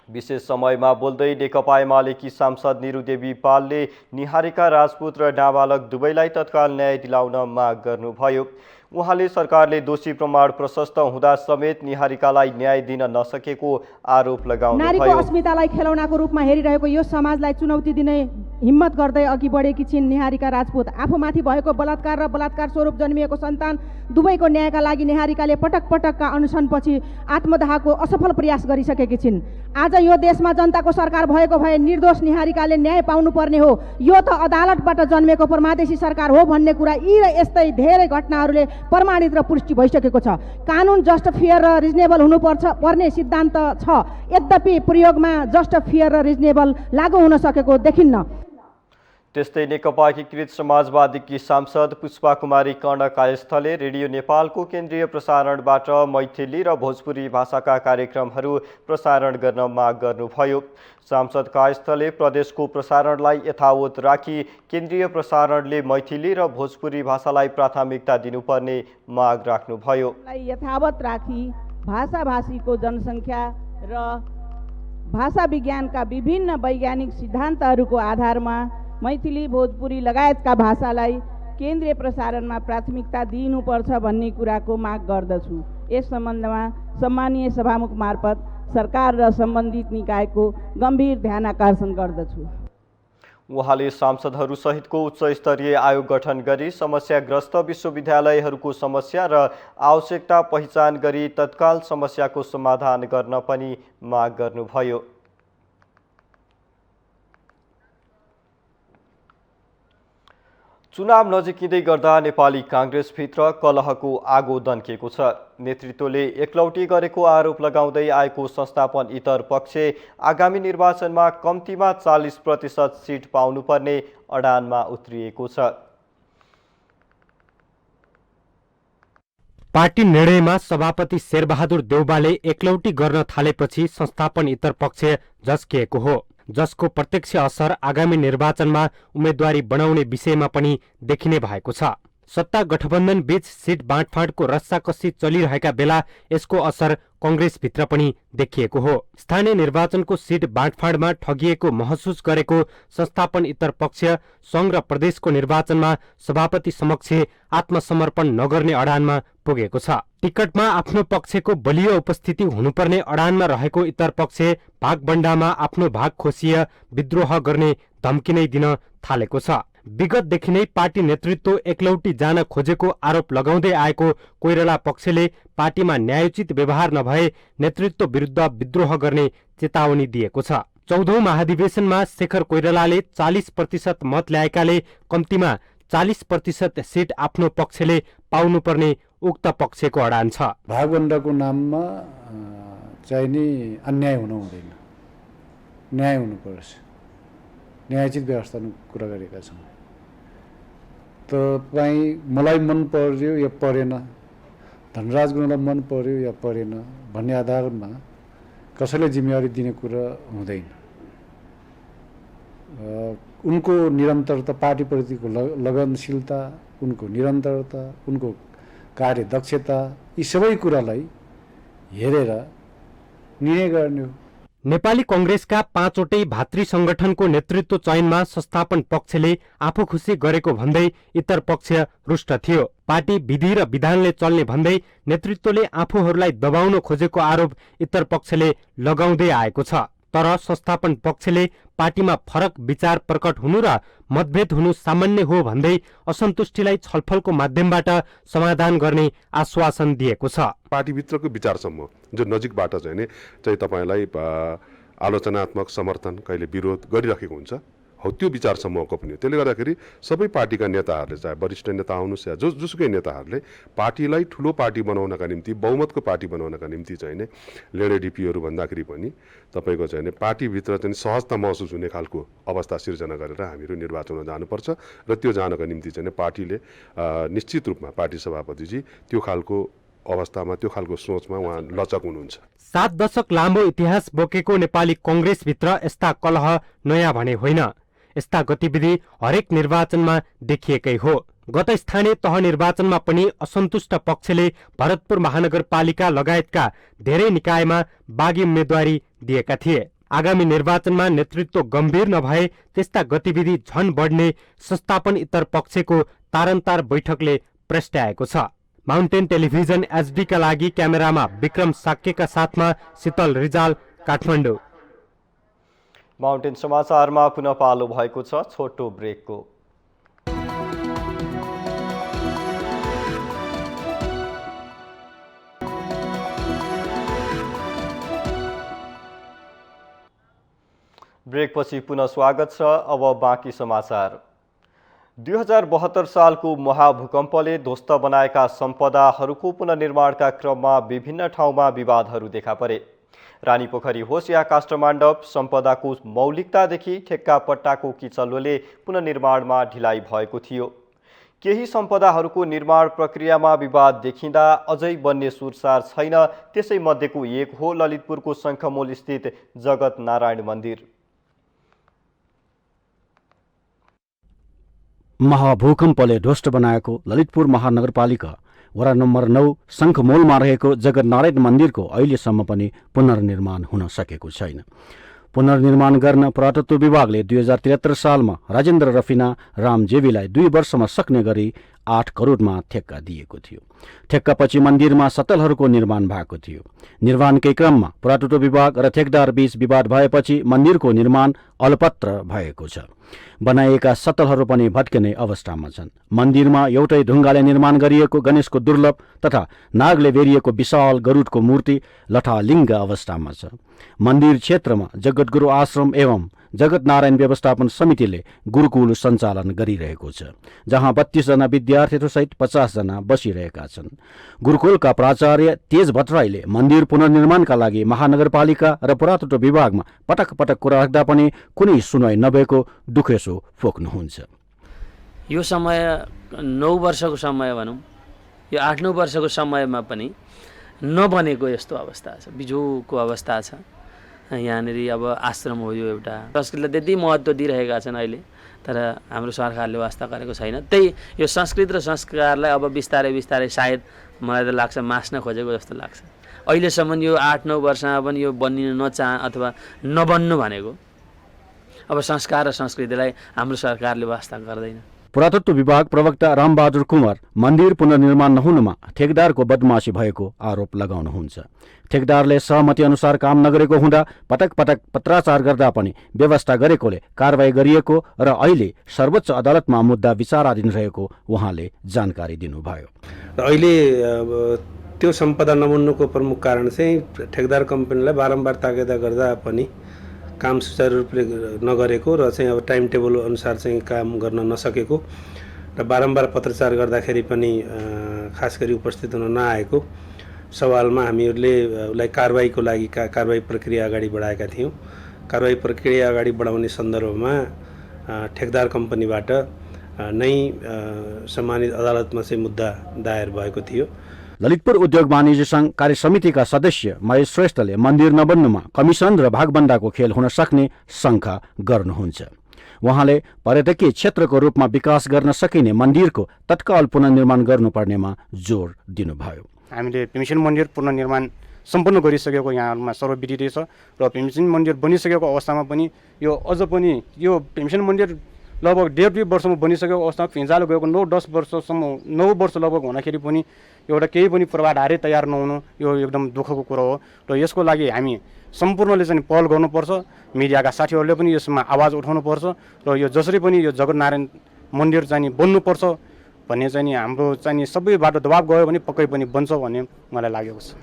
Speaker 1: विशेष समयमा बोल्दै नेकपा एमालेकी सांसद निरुदेवी पालले निहारिका राजपूत र नाबालक दुवैलाई तत्काल न्याय दिलाउन माग गर्नुभयो। उहाँले सरकारले दोषी प्रमाण प्रशस्त हुँदा समेत निहारिकालाई न्याय दिन नसकेको आरोप लगाउनुभयो।
Speaker 8: नारीको अस्मितालाई खेलौनाको रूपमा हेरिरहेको यो समाजलाई चुनौती दिने
Speaker 16: हिम्मत गर्दै अघि बढेकी छिन् निहारिका राजपूत। आफूमाथि भएको बलात्कार र बलात्कार स्वरूप जन्मिएको सन्तान दुवैको न्यायका लागि निहारिकाले पटक पटकका अनुसन्धपछि आत्मदाहको असफल प्रयास गरिसकेकी छिन्। आज यो देशमा जनताको सरकार भएको भए निर्दोष निहारिकाले न्याय पाउनुपर्ने हो। यो त अदालतबाट जन्मेको परमादेशी सरकार हो भन्ने कुरा यी र यस्तै धेरै घटनाहरूले प्रमाणित र पुष्टि भइसकेको छ। कानुन जस्ट फेयर र रिजनेबल पर्ने सिद्धान्त छ, यद्यपि प्रयोगमा जस्ट फेयर र रिजनेबल लागू हुन सकेको देखिन्न।
Speaker 1: त्यस्तै नेकपा एकीकृत समाजवादीकी सांसद पुष्पा कुमारी कर्ण कायस्थले रेडियो नेपालको केन्द्रीय प्रसारणबाट मैथिली र भोजपुरी भाषाका कार्यक्रमहरू प्रसारण गर्न माग गर्नुभयो। सांसद कायस्थले प्रदेशको प्रसारणलाई यथावत राखी केन्द्रीय प्रसारणले मैथिली र भोजपुरी भाषालाई प्राथमिकता दिनुपर्ने माग राख्नुभयो।
Speaker 16: यथावत राखी भाषाभाषीको जनसङ्ख्या र भाषा विज्ञानका विभिन्न वैज्ञानिक सिद्धान्तहरूको आधारमा मैथिली भोजपुरी लगायतका भाषालाई केन्द्रीय प्रसारणमा प्राथमिकता दिइनुपर्छ भन्ने कुराको माग गर्दछु। यस सम्बन्धमा सम्मानीय सभामुख मार्फत सरकार र सम्बन्धित निकायको गम्भीर ध्यान आकर्षण गर्दछु।
Speaker 1: उहाँले सांसदहरू सहितको उच्च स्तरीय आयोग गठन गरी समस्याग्रस्त विश्वविद्यालयहरूको समस्या र आवश्यकता पहिचान गरी तत्काल समस्याको समाधान गर्न पनि माग गर्नुभयो। चुनाव नजिकिँदै गर्दा नेपाली कांग्रेसभित्र कलहको आगो दन्केको छ। नेतृत्वले एकलौटी गरेको आरोप लगाउँदै आएको संस्थापन इतर पक्ष आगामी निर्वाचनमा कम्तीमा 40% सिट पाउनुपर्ने अडानमा उत्रिएको छ।
Speaker 17: पार्टी निर्णयमा सभापति शेरबहादुर देउबाले एकलौटी गर्न थालेपछि संस्थापन इतर पक्ष झस्किएको हो, जसको प्रत्यक्ष असर आगामी निर्वाचनमा उम्मेदवारी बनाउने विषयमा पनि देखिने भएको छ। सत्ता गठबन्धन बीच सिट बाँडफाँडको रस्साकस्सी चलिरहेका बेला यसको असर कंग्रेसभित्र पनि देखिएको हो। स्थानीय निर्वाचनको सिट बाँडफाँडमा ठगिएको महसुस गरेको संस्थापन इतर पक्ष संघ र प्रदेशको निर्वाचनमा सभापति समक्ष आत्मसमर्पण नगर्ने अडानमा पुगेको छ। टिकटमा आफ्नो पक्षको बलियो उपस्थिति हुनुपर्ने अडानमा रहेको इतर पक्ष भागबण्डामा आफ्नो भाग खोसिए विद्रोह गर्ने धम्की नै दिन थालेको छ। विगतदेखि नै पार्टी नेतृत्व एकलौटी जान खोजेको आरोप लगाउँदै आएको कोइराला पक्षले पार्टीमा न्यायोचित व्यवहार नभए नेतृत्व विरुद्ध विद्रोह गर्ने चेतावनी दिएको छ। 14औं महाधिवेशनमा शेखर कोइरालाले 40% मत ल्याएकाले कम्तीमा 40% सिट आफ्नो पक्षले पाउनुपर्ने उक्त पक्षको अडान छ।
Speaker 18: भागबण्डाको नाममा चाहिने अन्याय हुन हुँदैन, न्याय हुनुपर्छ। न्यायोचित व्यवस्थाको कुरा गरेका छौँ। तपाईँ मलाई मन पर्यो या परेन, धनराज गुरुङलाई मन पर्यो या परेन भन्ने आधारमा कसैले जिम्मेवारी दिने कुरा हुँदैन। उनको निरन्तरता, पार्टीप्रतिको लगनशीलता, उनको निरन्तरता, उनको कार्यदक्षता, यी सबै कुरालाई हेरेर निर्णय गर्ने हो।
Speaker 17: नेपाली कंग्रेसका 5वटै भातृ संगठनको नेतृत्व चयनमा संस्थापन पक्षले आफू खुसी गरेको भन्दै इतर पक्ष रुष्ट थियो। पार्टी विधि र विधानले चल्ने भन्दै नेतृत्वले आफूहरूलाई दबाउन खोजेको आरोप इतर पक्षले लगाउँदै आएको छ। तर संस्थापन पक्षले पार्टीमा फरक विचार प्रकट हुनु र मतभेद हुनु सामान्य हो भन्दै असन्तुष्टिलाई छलफलको माध्यमबाट समाधान गर्ने आश्वासन दिएको छ।
Speaker 19: पार्टीभित्रको विचारसम्म जो नजिकबाट चाहिँ तपाईँलाई आलोचनात्मक समर्थन कहिले विरोध गरिरहेको हुन्छ, हो त्यो विचारसम्मको पनि हो। त्यसले गर्दाखेरि सबै पार्टीका नेताहरूले, चाहे वरिष्ठ नेता आउनुहोस् या जोसुकै नेताहरूले पार्टीलाई ठुलो पार्टी बनाउनका निम्ति, बहुमतको पार्टी बनाउनका निम्ति चाहिँ लेडेडिपीहरू भन्दाखेरि पनि तपाईँको चाहिँ पार्टीभित्र चाहिँ सहजता महसुस हुने खालको अवस्था सिर्जना गरेर हामीहरू निर्वाचनमा जानुपर्छ र त्यो जानको निम्ति चाहिँ पार्टीले निश्चित रूपमा पार्टी सभापतिजी त्यो खालको अवस्थामा, त्यो खालको सोचमा उहाँ लचक हुनुहुन्छ।
Speaker 17: 7 दशक लामो इतिहास बोकेको नेपाली कंग्रेसभित्र यस्ता कलह नयाँ भने होइन। यस्ता गतिविधि हरेक निर्वाचनमा देखिएकै हो। गत स्थानीय तह निर्वाचनमा पनि असन्तुष्ट पक्षले भरतपुर महानगरपालिका लगायतका धेरै निकायमा बागी उम्मेदवारी दिएका थिए। आगामी निर्वाचनमा नेतृत्व गम्भीर नभए त्यस्ता गतिविधि झन बढ्ने संस्थापन इतर पक्षको तारन्तार बैठकले प्रस्ट्याएको छ। माउन्टेन टेलिभिजन एचडी का लागि क्यामेरामा विक्रम साक्यका साथमा शीतल रिजाल, काठमाडौँ।
Speaker 1: माउन्टेन समाचारमा पुनः पालो भएको छ छोटो ब्रेकको। ब्रेकपछि पुनः स्वागत छ। अब बाँकी समाचार। 2072 सालको महाभूकम्पले ध्वस्त बनाएका सम्पदाहरूको पुनर्निर्माणका क्रममा विभिन्न ठाउँमा विवादहरू देखा परे। रानीपोखरी होस् या काष्ठमाण्डव, सम्पदाको मौलिकतादेखि ठेक्का पट्टाको किचल्लोले पुनर्निर्माणमा ढिलाइ भएको थियो। केही सम्पदाहरूको निर्माण प्रक्रियामा विवाद देखिँदा अझै बन्ने सुरसार छैन। त्यसै मध्येको एक हो ललितपुरको शङ्खमूल स्थित जगत नारायण मन्दिर।
Speaker 20: महाभूकम्पले ध्वस्त बनाएको ललितपुर महानगरपालिका वडा नम्बर 9 शङ्खमूलमा रहेको जगतनारायण मन्दिरको अहिलेसम्म पनि पुनर्निर्माण हुन सकेको छैन। पुनर्निर्माण गर्न पुरातत्व विभागले 2073 सालमा राजेन्द्र रफिना रामजेवीलाई 2 वर्षमा सक्ने गरी 8 करोडमा ठेक्का दिएको थियो। ठेक्कापछि मन्दिरमा सतलहरूको निर्माण भएको थियो। निर्माणकै क्रममा पुरातत्व विभाग र ठेकदार बीच विवाद भएपछि मन्दिरको निर्माण अलपत्र भएको छ। बनाइएका सतलहरू पनि भत्किने अवस्थामा छन्। मन्दिरमा एउटै ढुङ्गाले निर्माण गरिएको गणेशको दुर्लभ तथा नागले बेरिएको विशाल गरुडको मूर्ति लठालिङ्ग अवस्थामा छ। मन्दिर क्षेत्रमा जगतगुरु आश्रम एवं जगत नारायण व्यवस्थापन समितिले गुरुकुल सञ्चालन गरिरहेको छ, जहाँ 32 जना विद्यार्थीहरूसहित 50 जना बसिरहेका छन्। गुरुकुलका प्राचार्य तेज भट्टराईले मन्दिर पुनर्निर्माणका लागि महानगरपालिका र पुरातत्व विभागमा पटक पटक कुरा राख्दा पनि कुनै सुनवाई नभएको दुखेसो पोख्नुहुन्छ।
Speaker 21: यो समय 9 वर्षको समय भनौँ, यो 8-9 वर्षको समयमा पनि नबनेको यस्तो अवस्था छ, बिजोको अवस्था छ। यहाँनिर अब आश्रम हो, यो एउटा संस्कृतलाई त्यति महत्त्व दिइरहेका छन् अहिले, तर हाम्रो सरकारले वास्ता गरेको छैन। त्यही यो संस्कृत र संस्कारलाई अब बिस्तारै बिस्तारै सायद मलाई त लाग्छ मास्न खोजेको जस्तो लाग्छ। अहिलेसम्म यो 8-9 वर्षमा पनि यो बनिन अथवा नबन्नु भनेको अब संस्कार र संस्कृतिलाई हाम्रो सरकारले वास्ता गर्दैन।
Speaker 20: पुरातत्व विभाग प्रवक्ता रामबहादुर कुमार मन्दिर पुनर्निर्माण नहुनुमा ठेकदारको बदमाशी भएको आरोप लगाउनुहुन्छ। ठेकदारले सहमति अनुसार काम नगरेको हुँदा पटक पटक पत्राचार गर्दा पनि व्यवस्था गरेकोले कारवाही गरिएको र अहिले सर्वोच्च अदालतमा मुद्दा विचाराधीन रहेको उहाँले जानकारी दिनुभयो।
Speaker 22: र अहिले त्यो सम्पदा नबन्नुको प्रमुख कारण चाहिँ ठेकदार कम्पनीलाई बारम्बार ताकेदा गर्दा पनि काम सुचारू रूपले नगरेको र चाहिँ अब टाइम टेबल अनुसार चाहिँ काम गर्न नसकेको र बारम्बार पत्रचार गर्दाखेरि पनि खास गरी उपस्थित हुन नआएको सवालमा हामीहरूले उसलाई कारवाहीको लागि कारवाही प्रक्रिया अगाडि बढाएका थियौँ। कारवाही प्रक्रिया अगाडि बढाउने सन्दर्भमा ठेकदार कम्पनीबाट नै सम्मानित अदालतमा चाहिँ मुद्दा दायर भएको थियो।
Speaker 20: ललितपुर उद्योग वाणिज्य संघ कार्य समितिका सदस्य महेश श्रेष्ठले मन्दिर नबन्नुमा कमिसन र भागबन्दाको खेल हुन सक्ने शङ्का गर्नुहुन्छ। उहाँले पर्यटकीय क्षेत्रको रूपमा विकास गर्न सकिने मन्दिरको तत्काल पुनर्निर्माण गर्नुपर्नेमा जोड दिनुभयो।
Speaker 23: हामीले भीमसेन मन्दिर पुनर्निर्माण सम्पन्न गरिसकेको यहाँहरूमा सर्वविदित छ र भीमसेन मन्दिर बनिसकेको अवस्थामा पनि यो अझ पनि यो भीमसेन मन्दिर लगभग 1.5-2 वर्षमा बनिसकेको अवस्थामा फिन्जालो गएको 9-10 वर्षसम्म 9 वर्ष लगभग हुँदाखेरि पनि एउटा केही पनि पूर्वाधारै तयार नहुनु यो एकदम दुःखको कुरो हो र यसको लागि हामी सम्पूर्णले चाहिँ पहल गर्नुपर्छ। मिडियाका साथीहरूले पनि यसमा आवाज उठाउनुपर्छ र यो जसरी पनि यो जगतनारायण मन्दिर चाहिँ बन्नुपर्छ भन्ने चाहिँ हाम्रो चाहिँ सबैबाट दबाब गयो भने पक्कै पनि बन्छ भन्ने मलाई लागेको छ।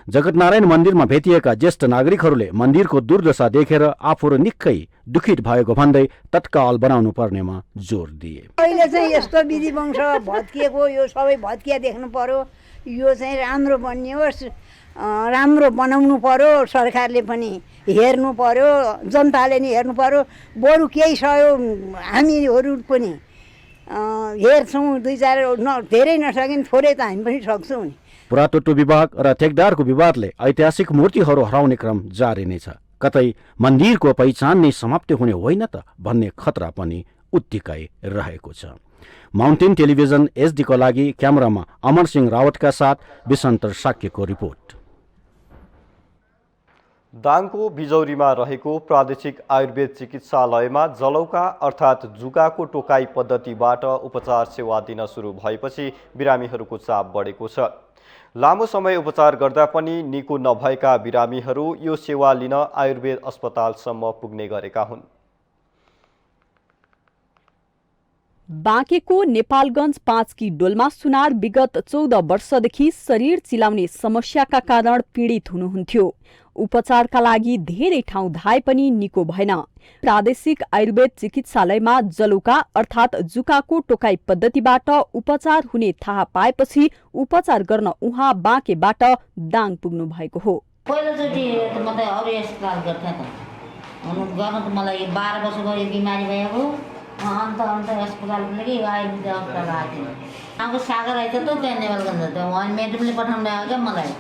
Speaker 20: जगतनारायण मन्दिरमा भेटिएका ज्येष्ठ नागरिकहरूले मन्दिरको दुर्दशा देखेर आफूहरू निकै दुखित भएको भन्दै तत्काल बनाउनु पर्नेमा जोड दिए।
Speaker 24: अहिले चाहिँ यस्तो विधि वंश भत्किएको यो सबै भत्किया देख्नु पर्यो। यो चाहिँ राम्रो बनियोस्, राम्रो बनाउनु पर्यो। सरकारले पनि हेर्नु पर्यो, जनताले नि हेर्नु पर्यो। बरु केही सहयोग हामीहरू पनि हेर्छौँ, 2-4 धेरै नसकिन् थोरै त हामी पनि सक्छौँ नि।
Speaker 20: पुरातत्व विभाग र ठेकदारको विवादले ऐतिहासिक मूर्तिहरू हराउने क्रम जारी नै छ। कतै मन्दिरको पहिचान नै समाप्ति हुने होइन त भन्ने खतरा पनि उत्तिकै रहेको छ। माउन्टेन टेलिभिजन एचडीको लागि क्यामेरामा अमर सिंह रावतका साथ विसन्तर साक्यको रिपोर्ट।
Speaker 1: दाङको बिजौरीमा रहेको प्रादेशिक आयुर्वेद चिकित्सालयमा जलौका अर्थात् जुकाको टोकाई पद्धतिबाट उपचार सेवा दिन सुरु भएपछि बिरामीहरूको चाप बढेको छ। लामो समय उपचार गर्दा पनि निको नभएका बिरामीहरू यो सेवा लिन आयुर्वेद अस्पतालसम्म पुग्ने गरेका हुन्।
Speaker 9: बाँकेको नेपालगञ्ज 5 की डोल्मा सुनार विगत 14 वर्षदेखि शरीर चिलाउने समस्याका कारण पीडित हुनुहुन्थ्यो। उपचारका लागि धेरै ठाउँ धाए पनि निको भएन। प्रादेशिक आयुर्वेद चिकित्सालयमा जलौका अर्थात् जुकाको टोकाई पद्धतिबाट उपचार हुने थाहा पाएपछि उपचार गर्न उहाँ बाँकेबाट दाङ पुग्नु भएको हो।
Speaker 2: पहिलोचोटि त म त अरू अस्पताल गर्थेँ त गर्न त मलाई 12 वर्ष भयो बिमारी भएको अन्त अस्पताल पनि आयुर्वेद अस्पताल आएको थियो। गाउँको सागर आइज त त्यहाँ नेपालगञ्ज उहाँ मेडमले पठाउनु आयो क्या मलाई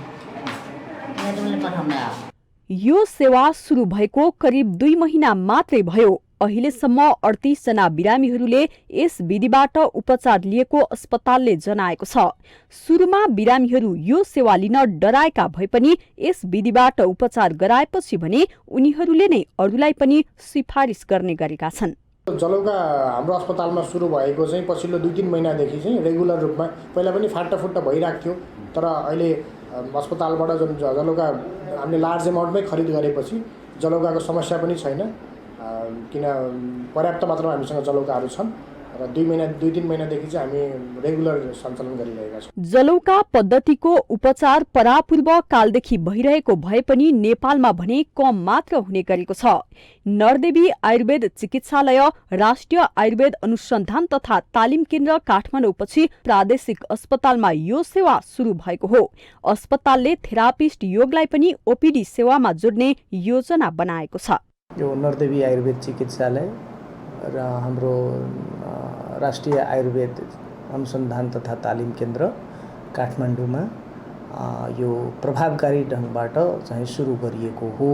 Speaker 2: मेडमले पठाउनु आयो।
Speaker 9: यो सेवा सुरु भएको करिब 2 महिना मात्रै भयो। अहिलेसम्म 38 जना बिरामीहरूले यस विधिबाट उपचार लिएको अस्पतालले जनाएको छ। सुरुमा बिरामीहरू यो सेवा लिन डराएका भए पनि यस विधिबाट उपचार गराएपछि भने उनीहरूले नै अरूलाई पनि सिफारिस गर्ने गरेका छन्।
Speaker 3: जलौका हाम्रो अस्पतालमा सुरु भएको चाहिँ पछिल्लो 2-3 महिनादेखि चाहिँ रेगुलर रूपमा पहिला पनि फाटाफुट्टा भइरहेको थियो, तर अहिले अस्पतालबाट जुन जलौका हामीले लार्ज एमाउन्टमै खरिद गरेपछि जलौकाको समस्या पनि छैन, किन पर्याप्त मात्रामा हामीसँग जलौकाहरू छन् र 2-3 महिनादेखि चाहिँ हामी रेगुलर सञ्चालन गरिरहेका छौँ।
Speaker 9: जलौका पद्धतिको उपचार परापूर्व कालदेखि भइरहेको भए पनि नेपालमा भने कम मात्र हुने गरेको छ। नरदेवी आयुर्वेद चिकित्सालय राष्ट्रिय आयुर्वेद अनुसन्धान तथा तालिम केन्द्र काठमाडौँपछि प्रादेशिक अस्पतालमा यो सेवा सुरु भएको हो। अस्पतालले थेरापिस्ट योगलाई पनि ओपीडी सेवामा जोड्ने योजना बनाएको छ।
Speaker 4: यो नरदेवी आयुर्वेद चिकित्सालय र हाम्रो राष्ट्रिय आयुर्वेद अनुसन्धान तथा तालिम केन्द्र काठमाडौँमा यो प्रभावकारी ढङ्गबाट चाहिँ सुरु गरिएको हो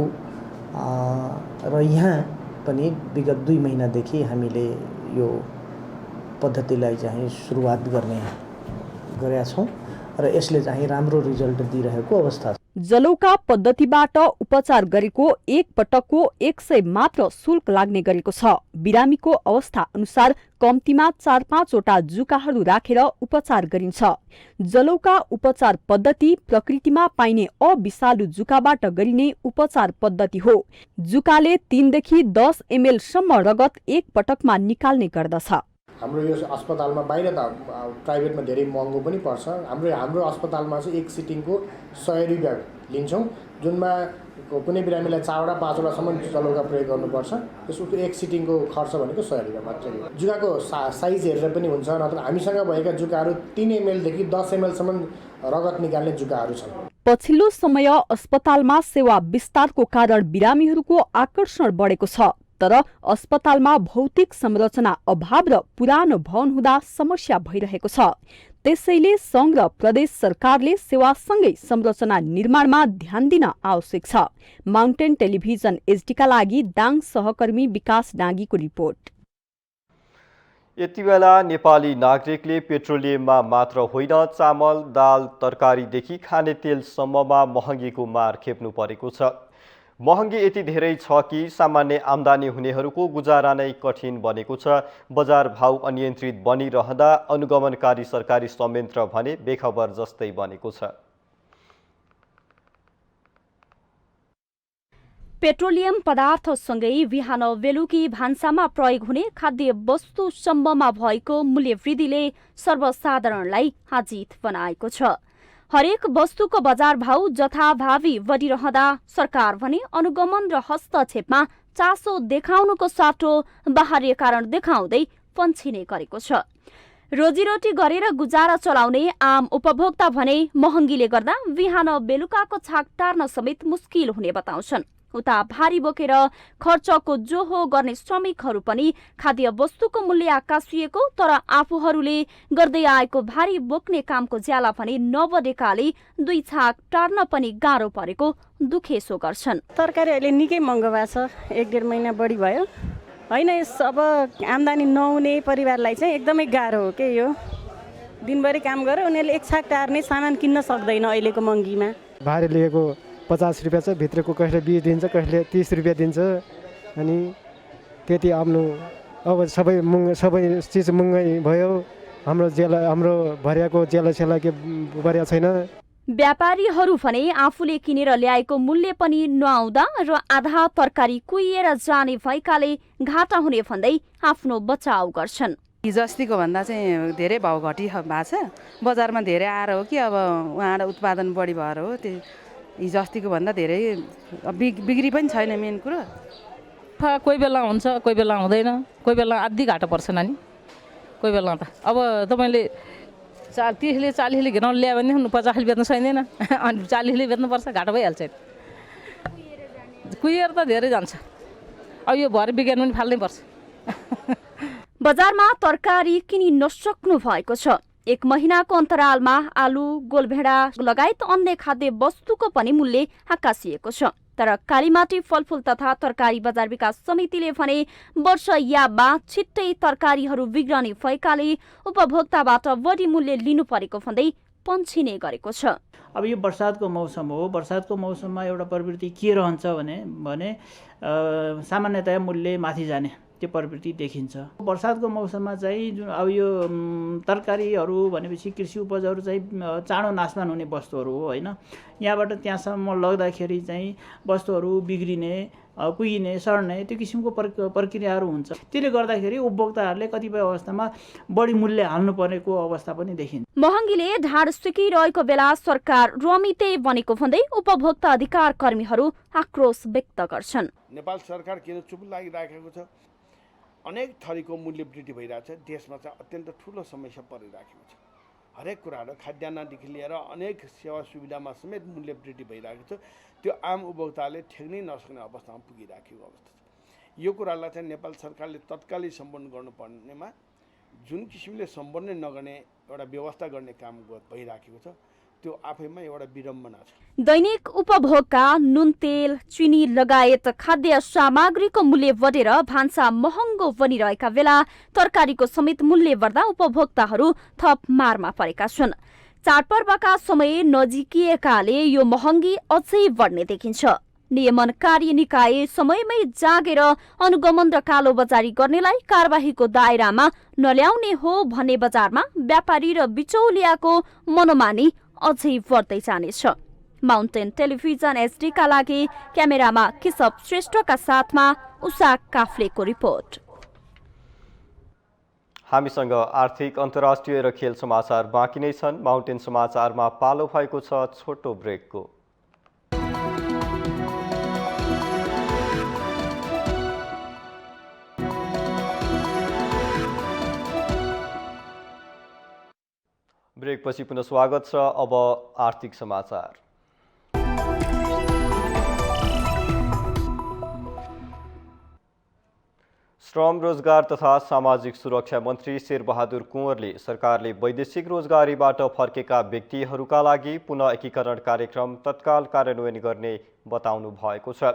Speaker 4: र यहाँ पनि विगत 2 महिनादेखि हामीले यो पद्धतिलाई चाहिँ सुरुवात गरेका छौँ र यसले चाहिँ राम्रो रिजल्ट दिइरहेको अवस्था छ।
Speaker 9: जलौका पद्धतिबाट उपचार गरेको एक पटकको 100 मात्र शुल्क लाग्ने गरेको छ। बिरामीको अवस्था अनुसार कम्तीमा 4-5 वटा जुकाहरू राखेर उपचार गरिन्छ। जलौका उपचार पद्धति प्रकृतिमा पाइने अविषालु जुकाबाट गरिने उपचार पद्धति हो। जुकाले 3 देखि 10 ml सम्म रगत एक पटकमा निकाल्ने गर्दछ।
Speaker 3: हाम्रो यो अस्पतालमा बाहिर त प्राइभेटमा धेरै महँगो पनि पर्छ। हाम्रो अस्पतालमा चाहिँ एक सिटिङको 100 रुपियाँ लिन्छौँ, जुनमा कुनै बिरामीलाई 4 वटा 5 वटासम्म जलौका प्रयोग गर्नुपर्छ। त्यसको एक सिटिङको खर्च भनेको 100 रुपियाँ मात्रै हो। जुकाको साइज हेरेर पनि हुन्छ, नत्र हामीसँग भएका जुकाहरू 3 ml देखि 10 ml सम्म रगत निकाल्ने जुकाहरू छन्।
Speaker 9: पछिल्लो समय अस्पतालमा सेवा विस्तारको कारण बिरामीहरूको आकर्षण बढेको छ, तर अस्पतालमा भौतिक संरचना अभाव र पुरानो भवन हुँदा समस्या भइरहेको छ। त्यसैले संघ र प्रदेश सरकारले सेवासँगै संरचना निर्माणमा ध्यान दिन आवश्यक छ। माउन्टेन टेलिभिजन एचडीका लागि दाङ सहकर्मी विकास डाँगीको रिपोर्ट।
Speaker 1: यति बेला नेपाली नागरिकले पेट्रोलियममा मात्र होइन चामल, दाल, तरकारीदेखि खाने तेलसम्ममा महँगीको मार खेप्नु परेको छ। महँगी यति धेरै छ कि सामान्य आम्दानी हुनेहरूको गुजारा नै कठिन बनेको छ। बजार भाव अनियन्त्रित बनिरहँदा अनुगमनकारी सरकारी संयन्त्र भने बेखबर जस्तै बनेको छ।
Speaker 6: पेट्रोलियम पदार्थसँगै बिहान बेलुकी भान्सामा प्रयोग हुने खाद्य वस्तुसम्ममा भएको मूल्य वृद्धिले सर्वसाधारणलाई हाजित बनाएको छ। हरेक वस्तुको बजार भाव जथाभावी बढिरहँदा सरकार भने अनुगमन र हस्तक्षेपमा चासो देखाउनुको साटो बाह्य कारण देखाउँदै पन्छिने गरेको छ। रोजीरोटी गरेर गुजारा चलाउने आम उपभोक्ता भने महँगीले गर्दा बिहान बेलुकाको छाक टार्न समेत मुस्किल हुने बताउँछन्। उता भारी बोकेर खर्चको जोहो गर्ने श्रमिकहरू पनि खाद्य वस्तुको मूल्य आकाशिएको, तर आफूहरूले गर्दै आएको भारी बोक्ने कामको ज्याला पनि नबढेकाले 2 छाक टार्न पनि गाह्रो परेको दुखेसो गर्छन्।
Speaker 25: तरकारी अहिले निकै महँगो भएको छ, 1-1.5 महिना बढी भयो होइन। अब आम्दानी नहुने परिवारलाई चाहिँ एकदमै गाह्रो हो के यो। दिनभरि काम गरेर उनीहरूले 1 छाक टार्ने सामान किन्न सक्दैन अहिलेको महँगीमा।
Speaker 23: भारी लिएको 50 रुपियाँ छ, भित्रको कसैले 20 दिन्छ, कसैले 30 रुपियाँ दिन्छ। अनि त्यति आफ्नो अब सबै चिज महँगै भयो। हाम्रो भरियाको ज्याला के भरिया छैन।
Speaker 6: व्यापारीहरू भने आफूले किनेर ल्याएको मूल्य पनि नआउँदा र आधा तरकारी कुहिएर जाने भएकाले घाटा हुने भन्दै आफ्नो बचाउ गर्छन्।
Speaker 7: हिजो अस्तिको भन्दा चाहिँ धेरै भाउ घटी भएको छ। बजारमा धेरै आएर हो कि अब उहाँ उत्पादन बढी भएर हो। त्यो हिजो अस्तिको भन्दा धेरै बिक्री पनि छैन। मेन कुरो
Speaker 10: कोही बेला हुन्छ, कोही बेला हुँदैन, कोही बेला आधी घाटा पर्छ नानी। कोही बेला त अब तपाईँले 30ले 40ले घेराउन ल्यायो भने 50ले बेच्न सकिँदैन, अनि 40ले बेच्नुपर्छ, घाटा भइहाल्छ। कुहिएर त धेरै जान्छ। अब यो भरे बिग्यान पनि फाल्नै पर्छ।
Speaker 6: बजारमा तरकारी किनि नसक्नु भएको छ। 1 महिनाको अन्तरालमा आलु, गोलभेडा लगायत अन्य खाद्य वस्तुको पनि मूल्य आकाशिएको छ। तर कालीमाटी फलफूल तथा तरकारी बजार विकास समितिले भने वर्ष याबमा छिट्टै तरकारीहरू बिग्रने भएकाले उपभोक्ताबाट बढी मूल्य लिनु परेको भन्दै पन्छिने गरेको छ।
Speaker 11: अब यो बर्सातको मौसम हो। बर्सातको मौसममा एउटा प्रवृत्ति के रहन्छ भने सामान्यतया मूल्य माथि जाने त्यो प्रवृत्ति देखिन्छ। बर्सातको मौसममा चाहिँ जुन अब यो तरकारीहरू भनेपछि कृषि उपजहरू चाहिँ चाँडो नाशमान हुने वस्तुहरू हो होइन। यहाँबाट त्यहाँसम्म लग्दाखेरि चाहिँ वस्तुहरू बिग्रिने, कुहिने, सड्ने त्यो किसिमको प्रक्रियाहरू हुन्छ। त्यसले गर्दाखेरि उपभोक्ताहरूले कतिपय अवस्थामा बढी मूल्य हाल्नु परेको अवस्था पनि देखिन्छ।
Speaker 6: महँगीले ढाड सुकिरहेको बेला सरकार रमिते बनेको भन्दै उपभोक्ता अधिकार कर्मीहरू आक्रोश व्यक्त गर्छन्।
Speaker 12: नेपाल सरकार किन चुप लागिराखेको छ? अनेक थरीको मूल्य वृद्धि भइरहेछ। देशमा चाहिँ अत्यन्त ठुलो समस्या परिराखेको छ। हरेक कुराहरू खाद्यान्नदेखि लिएर अनेक सेवा सुविधामा समेत मूल्य वृद्धि भइरहेको छ। त्यो आम उपभोक्ताले ठेक्नै नसक्ने अवस्थामा पुगिराखेको अवस्था छ। यो कुरालाई चाहिँ नेपाल सरकारले तत्कालै सम्बोधन गर्नुपर्नेमा जुन किसिमले सम्बोधन नगर्ने एउटा व्यवस्था गर्ने काम भइराखेको छ, त्यो आफैमा एउटा विडम्बना छ।
Speaker 6: दैनिक उपभोगका नुन, तेल, चिनी लगायत खाद्य सामग्रीको मूल्य बढेर भान्सा महँगो बनिरहेका बेला तरकारीको समेत मूल्य बढ्दा उपभोक्ताहरू थप मारमा परेका छन्। चाडपर्वका समय नजिकिएकाले यो महँगी अझै बढ्ने देखिन्छ। नियमनकारी निकाय समयमै जागेर अनुगमन र कालोबजारी गर्नेलाई कारबाहीको दायरामा नल्याउने हो भन्ने बजारमा व्यापारी र बिचौलियाको मनोमानी अझै बढ्दै जानेछ। माउन्टेन टेलिभिजन HD का लागि क्यामेरामा केशव श्रेष्ठका साथमा उषा काफ्लेको रिपोर्ट।
Speaker 1: हामीसँग आर्थिक, अन्तर्राष्ट्रिय र खेल समाचार बाँकी नै छन्। माउन्टेन समाचारमा पालो भएको छ छोटो ब्रेकको। ब्रेकपछि पुनः स्वागत छ। अब आर्थिक समाचार। श्रम, रोजगार तथा सामाजिक सुरक्षा मन्त्री शेरबहादुर कुँवरले सरकारले वैदेशिक रोजगारीबाट फर्केका व्यक्तिहरूका लागि पुनः एकीकरण कार्यक्रम तत्काल कार्यान्वयन गर्ने बताउनु भएको छ।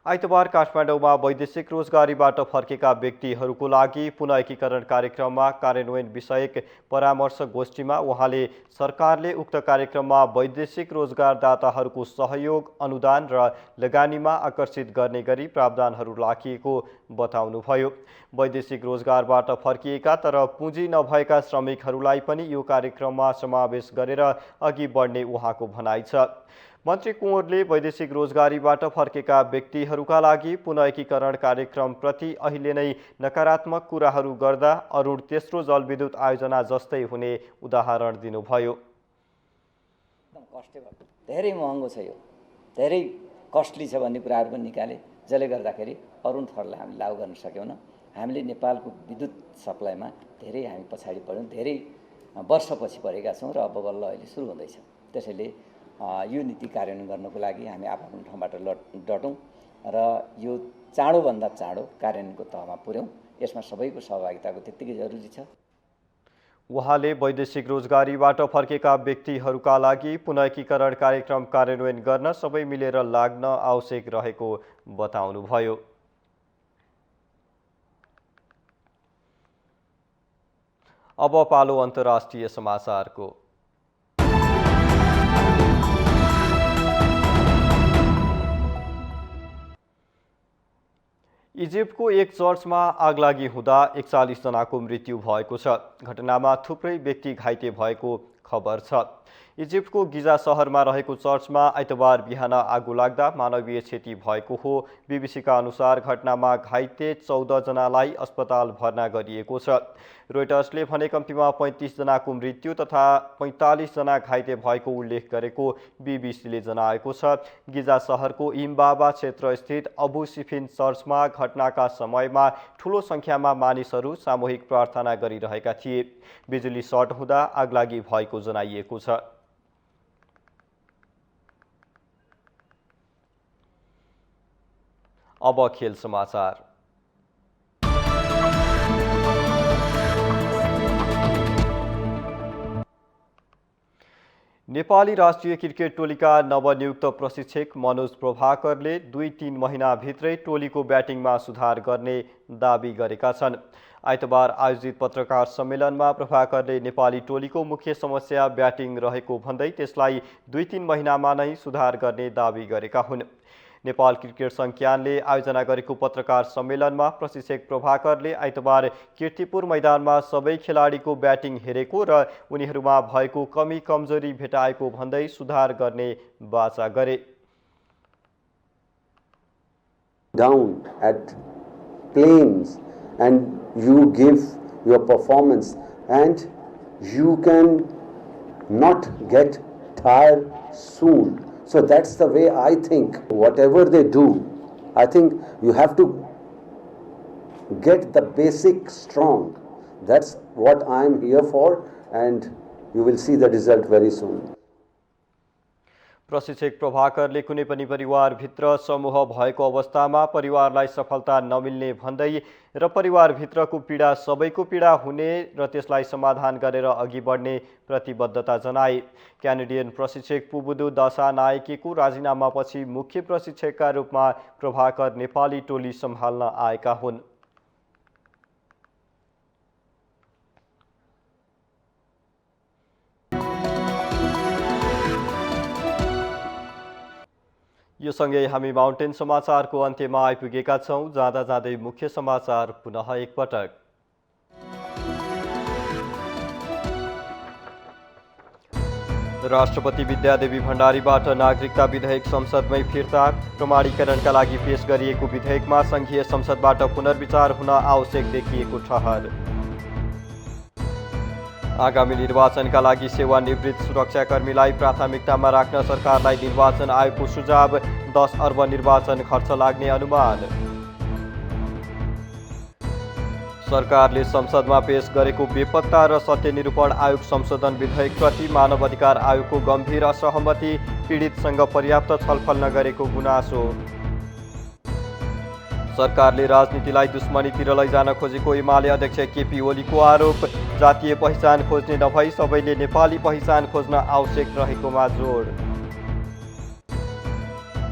Speaker 1: आइतबार काठमाडौँमा वैदेशिक रोजगारीबाट फर्केका व्यक्तिहरूको लागि पुनः एकीकरण कार्यक्रममा कार्यान्वयन विषयक परामर्श गोष्ठीमा उहाँले सरकारले उक्त कार्यक्रममा वैदेशिक रोजगारदाताहरूको सहयोग, अनुदान र लगानीमा आकर्षित गर्ने गरी प्रावधानहरू राखिएको बताउनुभयो। वैदेशिक रोजगारबाट फर्किएका तर पुँजी नभएका श्रमिकहरूलाई पनि यो कार्यक्रममा समावेश गरेर अघि बढ्ने उहाँको भनाइ छ। मन्त्री कुँवरले वैदेशिक रोजगारीबाट फर्केका व्यक्तिहरूका लागि पुनः एकीकरण कार्यक्रमप्रति अहिले नै नकारात्मक कुराहरू गर्दा अरुण तेस्रो जलविद्युत आयोजना जस्तै हुने उदाहरण दिनुभयो।
Speaker 13: धेरै महँगो छ, यो धेरै कस्टली छ भन्ने कुराहरू पनि निकाले, जसले गर्दाखेरि अरुण थरलाई हामी लागू गर्न सकेनौँ। हामीले नेपालको विद्युत सप्लाईमा धेरै हामी पछाडि पऱ्यौँ, धेरै वर्षपछि परेका छौँ र अब बल्ल अहिले सुरु हुँदैछ। त्यसैले यो नीति कार्यान्वयन गर्नको लागि हामी आफ्नो ठाउँबाट डटौँ र यो चाँडोभन्दा चाँडो कार्यान्वयनको तहमा पुर्याउँ। यसमा सबैको सहभागिताको त्यत्तिकै जरुरी छ।
Speaker 1: उहाँले वैदेशिक रोजगारीबाट फर्केका व्यक्तिहरूका लागि पुनः एकीकरण कार्यक्रम कार्यान्वयन गर्न सबै मिलेर लाग्न आवश्यक रहेको बताउनुभयो। अब पालो अन्तर्राष्ट्रिय समाचारको। इजिप्टको एक चर्चमा आगलागी हुँदा 41 जनाको मृत्यु भएको छ। घटनामा थुप्रै व्यक्ति घाइते भएको खबर छ। इजिप्टको गिजा सहरमा रहेको चर्चमा आइतबार बिहान आगो लाग्दा मानवीय क्षति भएको हो। बीबीसीका अनुसार घटनामा घाइते 14 जनालाई अस्पताल भर्ना गरिएको छ। रोइटर्सले भने कम्तीमा 35 जनाको मृत्यु तथा 45 जना घाइते भएको उल्लेख गरेको बीबीसीले जनाएको छ। गिजा सहरको इमबाबा क्षेत्र स्थित अबु सिफिन चर्चमा घटनाका समयमा ठूलो संख्यामा मानिसहरू सामूहिक प्रार्थना गरिरहेका थिए। बिजुली सर्ट हुँदा आगलागी भएको जनाइएको छ। अब खेल समाचार। नेपाली राष्ट्रिय क्रिकेट टोलीका नवनियुक्त प्रशिक्षक मनोज प्रभाकरले 2-3 महिनाभित्रै टोलीको ब्याटिङमा सुधार गर्ने दाबी गरेका छन्। आइतबार आयोजित पत्रकार सम्मेलनमा प्रभाकरले नेपाली टोलीको मुख्य समस्या ब्याटिङ रहेको भन्दै त्यसलाई 2-3 महिनामा नै सुधार गर्ने दाबी गरेका हुन्। नेपाल क्रिकेट संज्ञानले आयोजना गरेको पत्रकार सम्मेलनमा प्रशिक्षक प्रभाकरले आइतबार कीर्तिपुर मैदानमा सबै खेलाडीको ब्याटिङ हेरेको र उनीहरूमा भएको कमी कमजोरी भेटाएको भन्दै सुधार गर्ने बाचा गरे।
Speaker 5: Down at Plains and you give your performance and you can not get tired soon. So that's the way I think. Whatever they do, I think you have to get the basic strong. That's what I'm here for, and you will see the result very soon.
Speaker 1: प्रशिक्षक प्रभाकरले कुनै पनि परिवारभित्र समूह भएको अवस्थामा परिवारलाई सफलता नमिल्ने भन्दै र परिवारभित्रको पीडा सबैको पीडा हुने र त्यसलाई समाधान गरेर अघि बढ्ने प्रतिबद्धता जनाए। क्यानेडियन प्रशिक्षक पुबुदु दशा नायकीको राजीनामापछि मुख्य प्रशिक्षकका रूपमा प्रभाकर नेपाली टोली सम्हाल्न आएका हुन्। यो सँगै हामी माउन्टेन समाचारको अन्त्यमा आइपुगेका छौं। जाँदा जाँदै मुख्य समाचार पुनः एकपटक। राष्ट्रपति विद्यादेवी भण्डारीबाट नागरिकता विधेयक संसदमै फिर्ता। प्रमाणीकरणका लागि पेश गरिएको विधेयकमा संघीय संसदबाट पुनर्विचार हुन आवश्यक देखिएको ठहर। आगामी निर्वाचनका लागि सेवानिवृत्त सुरक्षाकर्मीलाई प्राथमिकतामा राख्न सरकारलाई निर्वाचन आयोगको सुझाव। 10 अर्ब निर्वाचन खर्च लाग्ने अनुमान। सरकारले संसदमा पेश गरेको बेपत्ता र सत्यनिरूपण आयोग संशोधन विधेयकप्रति मानव अधिकार आयोगको गम्भीर असहमति। पीडितसँग पर्याप्त छलफल नगरेको गुनासो। सरकारले राजनीतिलाई दुश्मनीतिर लैजान खोजेको एमाले अध्यक्ष केपी ओलीको आरोप। जातीय पहिचान खोज्ने नभई सबैले नेपाली पहिचान खोज्न आवश्यक रहेकोमा जोड।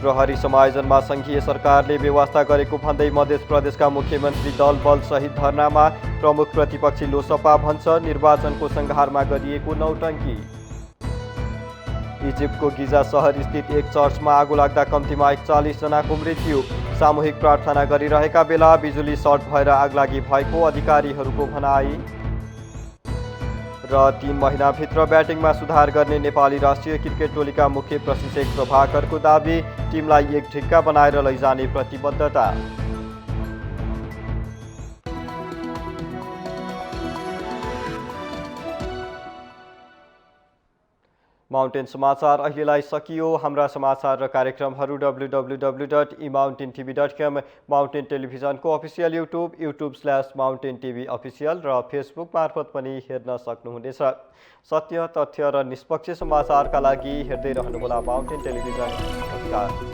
Speaker 1: प्रहरी समायोजनमा संघीय सरकारले व्यवस्था गरेको भन्दै मध्य प्रदेशका मुख्यमन्त्री दल बल सहित धरनामा। प्रमुख प्रतिपक्षी लोसपा भन्छ निर्वाचनको संघारमा गरिएको नौटङ्की। इजिप्टको गिजा सहर स्थित एक चर्चमा आगो लाग्दा कम्तीमा 41 जनाको मृत्यु। सामूहिक प्रार्थना गरिरहेका बेला बिजुली सर्ट भएर आगलागी भएको अधिकारीहरूको भनाई। र 3 महिनाभित्र ब्याटिङमा सुधार गर्ने नेपाली राष्ट्रिय क्रिकेट टोलीका मुख्य प्रशिक्षक प्रभाकरको दाबी। टिमलाई एक ढिक्का बनाएर लैजाने प्रतिबद्धता। माउन्टेन समाचार अहिलेलाई सकियो। हाम्रा समाचार र कार्यक्रमहरू www.emountaintv.com, माउन्टेन टेलिभिजनको अफिसियल YouTube/mountaintv अफिसियल र फेसबुक मार्फत पनि हेर्न सक्नुहुनेछ। सत्य, तथ्य र निष्पक्ष समाचारका लागि हेर्दै रहनुहोला माउन्टेन टेलिभिजन। नमस्कार।